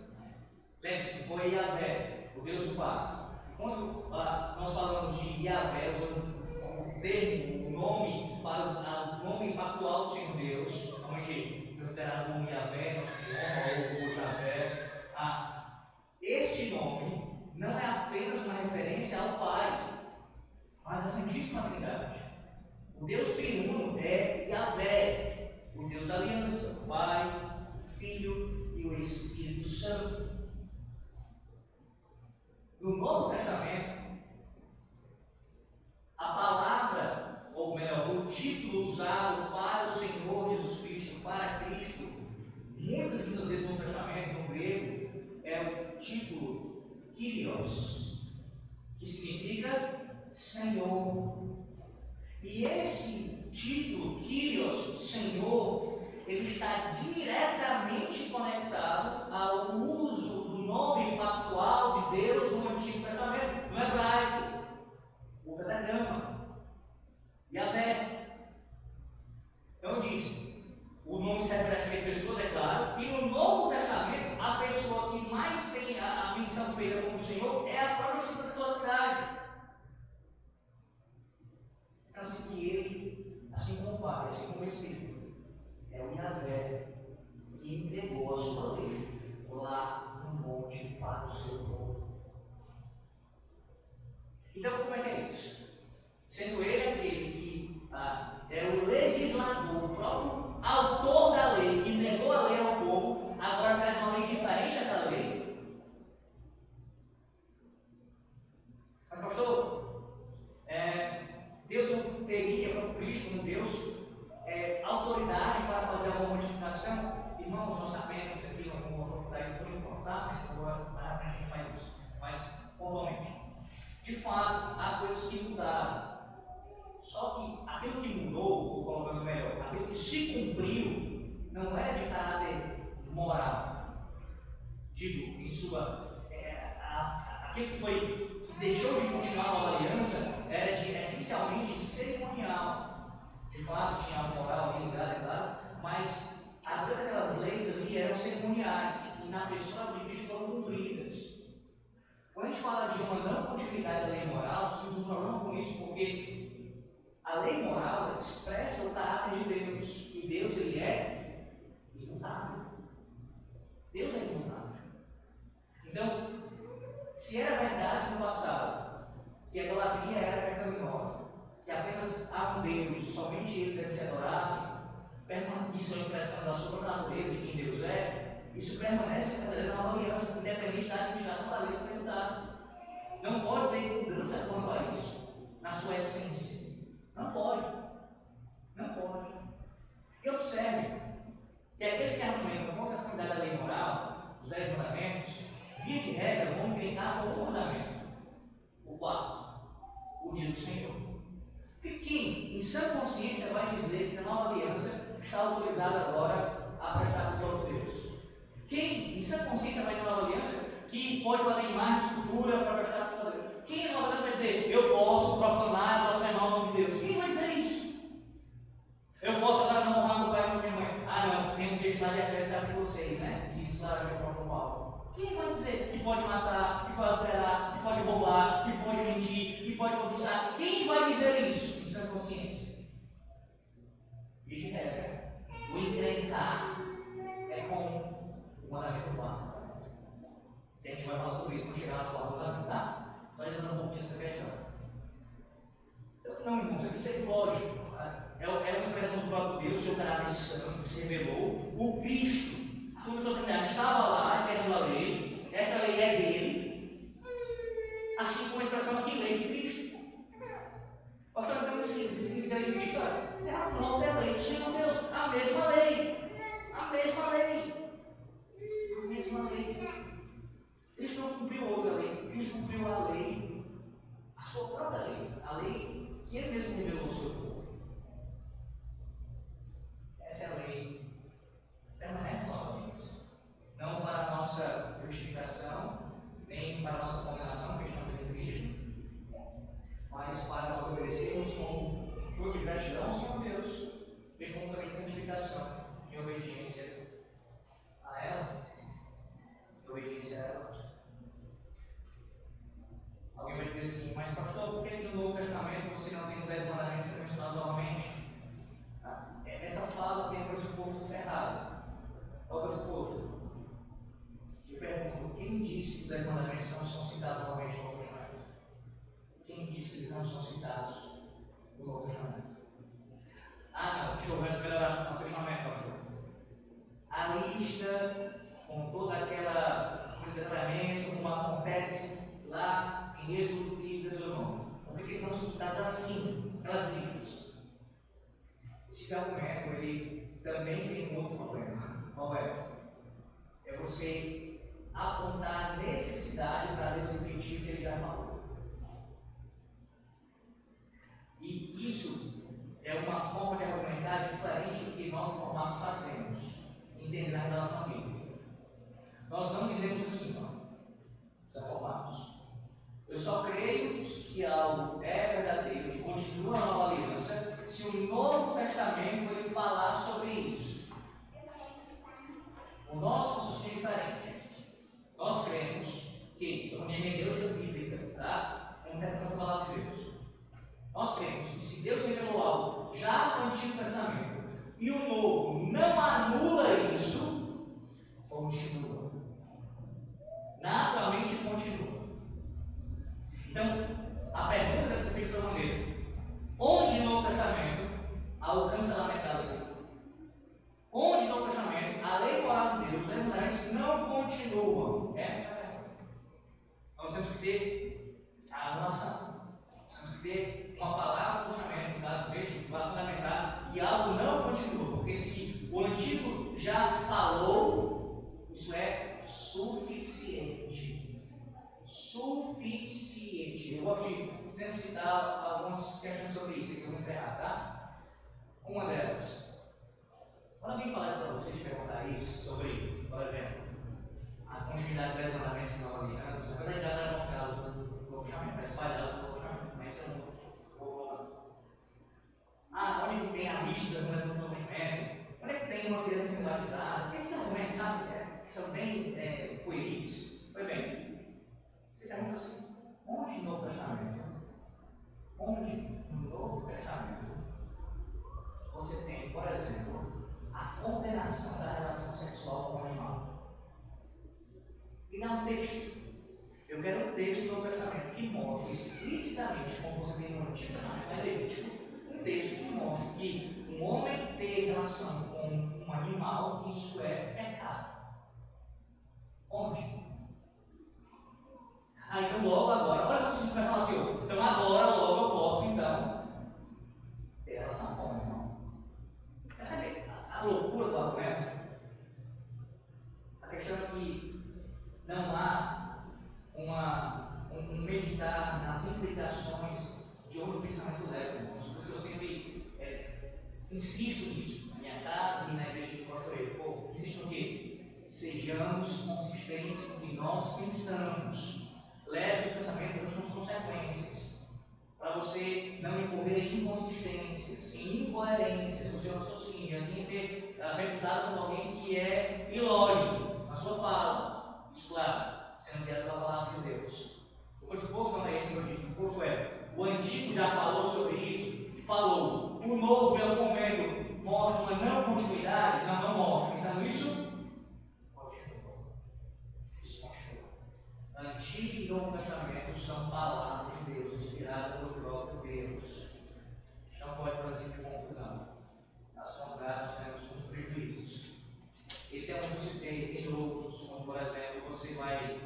Speaker 1: Lembre-se, foi Yahvé, o Deus do pacto. Quando nós falamos de Yahvé, o termo, o nome para o nome pactual do Senhor Deus, onde considerado como Yahvé, nosso nome, ou Yahvé, este nome não é apenas uma referência ao Pai, mas à Santíssima Trindade. O Deus triuno é Yahvé, o Deus da aliança, o Pai, o Filho e o Espírito Santo. No Novo Testamento, a palavra, ou melhor, o título usado para o Senhor Jesus Cristo, para Cristo, muitas vezes no Novo Testamento, no grego, é o título Kyrios, que significa Senhor. E esse título Kyrios, Senhor, ele está diretamente conectado ao uso do nome pactual de Deus no Antigo Testamento, no hebraico, o tetragrama, Yahvé. Então diz, o nome se refere a 3 pessoas, é claro, e no Novo Testamento, a pessoa que mais tem a menção feita como Senhor é a própria Santa Trindade. Assim que ele, assim como o Pai, assim como o Espírito, é o Yahvé que entregou a sua lei lá no monte para o seu povo. Então, como é que é isso? Sendo ele aquele que é o legislador, o próprio autor da lei, que entregou a lei ao povo, agora traz uma lei diferente daquela lei. Mas, pastor, Deus não teria, para Cristo, um Deus, autoridade para fazer alguma modificação? Irmãos, nós sabemos aqui, não vou aprofundar isso por enquanto, tá? Mas agora, mais na frente a gente faz isso. Mas, pontualmente, de fato, há coisas que mudaram. Só que aquilo que mudou, ou colocando melhor, aquilo que se cumpriu, não é de caráter moral. Digo, em sua. Aquilo que deixou de continuar a nova aliança era essencialmente cerimonial. De fato, tinha algo moral ali ligado, é claro, mas às vezes aquelas leis ali eram cerimoniais e na pessoa de Cristo foram cumpridas. Quando a gente fala de uma não continuidade da lei moral, nós temos um problema com isso, porque a lei moral expressa o caráter de Deus, e Deus ele é imutável. Deus é imutável. Então, se era verdade no passado que a idolatria era pecaminosa, que apenas há um Deus, somente Ele deve ser adorado, isso é uma expressão da sua natureza, de quem Deus é, isso permanece na nova aliança, independente da administração da lei que é. Não pode ter mudança quanto a isso, na sua essência. Não pode. Não pode. E observe que aqueles que argumentam contra a comunidade da lei moral, os 10 mandamentos, via de regra, vão inventar um mandamento. O 4, o dia do Senhor. Porque quem, em sã consciência, vai dizer que a nova aliança está autorizada agora a prestar culto aos Deus? Quem, em sã consciência, vai ter uma nova aliança que pode fazer imagem de escultura para prestar culto a Deus? Quem na nova aliança vai dizer, eu posso profanar, blasfemar o nome de Deus? Quem vai dizer isso? Eu posso agora não honrar meu pai e minha mãe. Não, tem um texto lá de Efésios capítulo 6, né? Que diz lá de próprio Paulo. Quem vai dizer que pode matar, que pode adulterar, que pode roubar, que pode mentir, que pode cobiçar? Quem vai dizer isso em sua consciência? E de regra, o encrencar é com o mandamento 4. A gente vai falar sobre isso quando chegar na palavra, tá? Só ainda um pouquinho essa questão. Então, não, irmãos, isso é lógico. É uma expressão do próprio Deus, seu caráter santo que se revelou. O Cristo, a sua autoridade estava lá, entregando a lei. Essa lei é dele. Assim como a expressão aqui, lei de Cristo. Pastor, então isso significa lei de Cristo? Olha, é a própria lei do Senhor Deus. A mesma lei. A mesma lei. A mesma lei. Cristo não cumpriu outra lei. Cristo cumpriu a lei, a sua própria lei. A lei que ele mesmo revelou ao seu povo. Essa é a lei, permanece novamente, não para a nossa justificação, nem para a nossa condenação, que estamos em Cristo, mas para nós obedecermos como fruto de gratidão ao Senhor Deus, bem como também de santificação, em obediência a ela, Alguém vai dizer assim, mas pastor, por que no Novo Testamento você não tem os 10 mandamentos que mencionados novamente? Essa fala tem um pressuposto errado. Qual é o pressuposto? Eu pergunto, quem disse que os 10 mandamentos não são citados novamente no Novo Testamento? Quem disse que eles não são citados no Novo Testamento? Não, deixa eu melhorar o questionamento, pastor. A lista com todo aquele detalhamento, como acontece lá em Êxodo e Deuteronômio. Por que eles não são citados assim, aquelas listas? Esse argumento ele também tem um outro problema. Qual é? É você apontar a necessidade para Deus repetir o que ele já falou. E isso é uma forma do que nós formados fazemos, entender a relação bíblica. Nós não dizemos assim, não, formados. Eu só creio que algo é verdadeiro e continua a nova aliança se o Novo Testamento ele falar sobre isso. O nosso raciocínio é diferente. Nós cremos que, a hermenêutica bíblica, tá? É interpretando a palavra de Deus. Nós cremos que se Deus revelou algo já no Antigo Testamento e o Novo não anula isso, continua. Naturalmente continua. Então, a pergunta deve ser feita da maneira: onde no Novo Testamento alcança a lamentada dele? Onde no Novo Testamento a lei moral de Deus, os mandamentos não continuam? Essa é a pergunta. Nós temos que ter a anulação. Nós temos que ter uma palavra do Testamento, no caso do texto, que vai fundamentar que algo não continua. Porque se o Antigo já falou, isso é suficiente. Suficiente. Eu gosto de sempre citar algumas questões sobre isso, que eu vou encerrar, tá? Uma delas. Quando alguém falar para vocês perguntar isso, sobre, por exemplo, a continuidade dos mandamentos da nova aliança, apesar de dar para mostrar o Novo Testamento, para espalhar o Novo Testamento, mas isso é um pouco. Onde que tem a lista das mulheres do Novo Testamento? Onde é que tem uma criança sendo batizada? Esses argumentos, sabe, que são bem pueris. Pois bem, você pergunta assim: onde no Novo Testamento? Onde no Novo Testamento você tem, por exemplo, a condenação da relação sexual com o animal? E dá um texto. Eu quero um texto do Novo Testamento que mostre explicitamente, como você tem no Antigo Testamento, é Levítico, um texto que mostre que um homem ter relação com um animal, isso é pecado. Onde? Então logo agora, olha se você vai falar assim, então agora logo eu posso então ter relação com o animal. Sabe a loucura do argumento? A questão é que não há um meditar nas implicações de onde o pensamento leva, irmãos. Por isso eu sempre insisto nisso, na minha casa e na igreja de Costoeiro. Insisto no quê? Sejamos consistentes com o que nós pensamos. Leve os pensamentos das suas consequências. Para você não incorrer em inconsistências, em incoerências no seu raciocínio, assim ser reputado como alguém que é ilógico na sua fala. Isso, claro, sendo guiado pela palavra de Deus. O esforço não é esse que eu disse, o esforço é: o Antigo já falou sobre isso, e falou. O Novo, em algum momento, mostra uma não continuidade, não mostra. Então, isso continua. Isso continua. Antigo e Novo Testamento são palavras de Deus, inspiradas pelo próprio Deus. Não pode fazer de confusão. Assombrados são os prejuízos. Esse é um que eu citei, tem outros, como por exemplo, você vai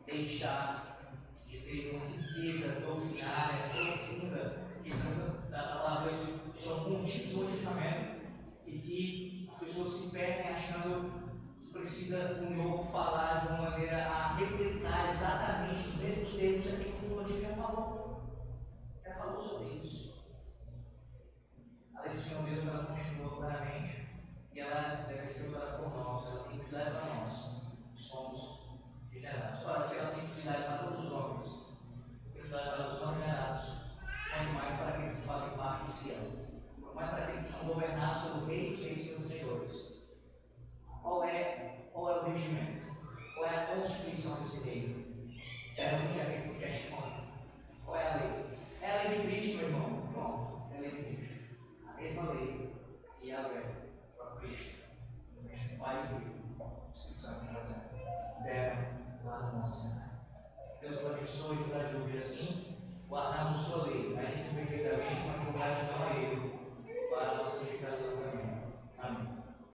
Speaker 1: deixar de ter uma riqueza doutrinária profunda, que são da palavra de Deus, são contidos no Testamento, e que as pessoas se perdem achando que precisa o novo falar de uma maneira a replicar exatamente os mesmos termos que o Antigo já falou sobre isso. A lei do Senhor Deus, ela continua claramente e ela deve ser usada por nós, ela tem utilidade para nós, somos regenerados. Ora, se ela tem utilidade para todos os homens, tem utilidade para os não regenerados, quanto mais para aqueles que fazem parte desse ano, quanto mais para aqueles que são governados pelo Rei dos Reis e dos Senhores. Qual é o regimento? Qual é a constituição desse reino? Pergunte a aqueles que questionam. Qual é a lei? É a lei de Cristo, meu irmão. Pronto, é a lei de Cristo. A mesma lei que é a lei para Cristo. O Pai e o Filho. O Espírito Santo, por exemplo. Deram lá no Monte Sinai. Deus o abençoe e nos ajude assim. Guardamos sua lei, ainda que perfeitamente, mas com gratidão a Ele, para a nossa edificação.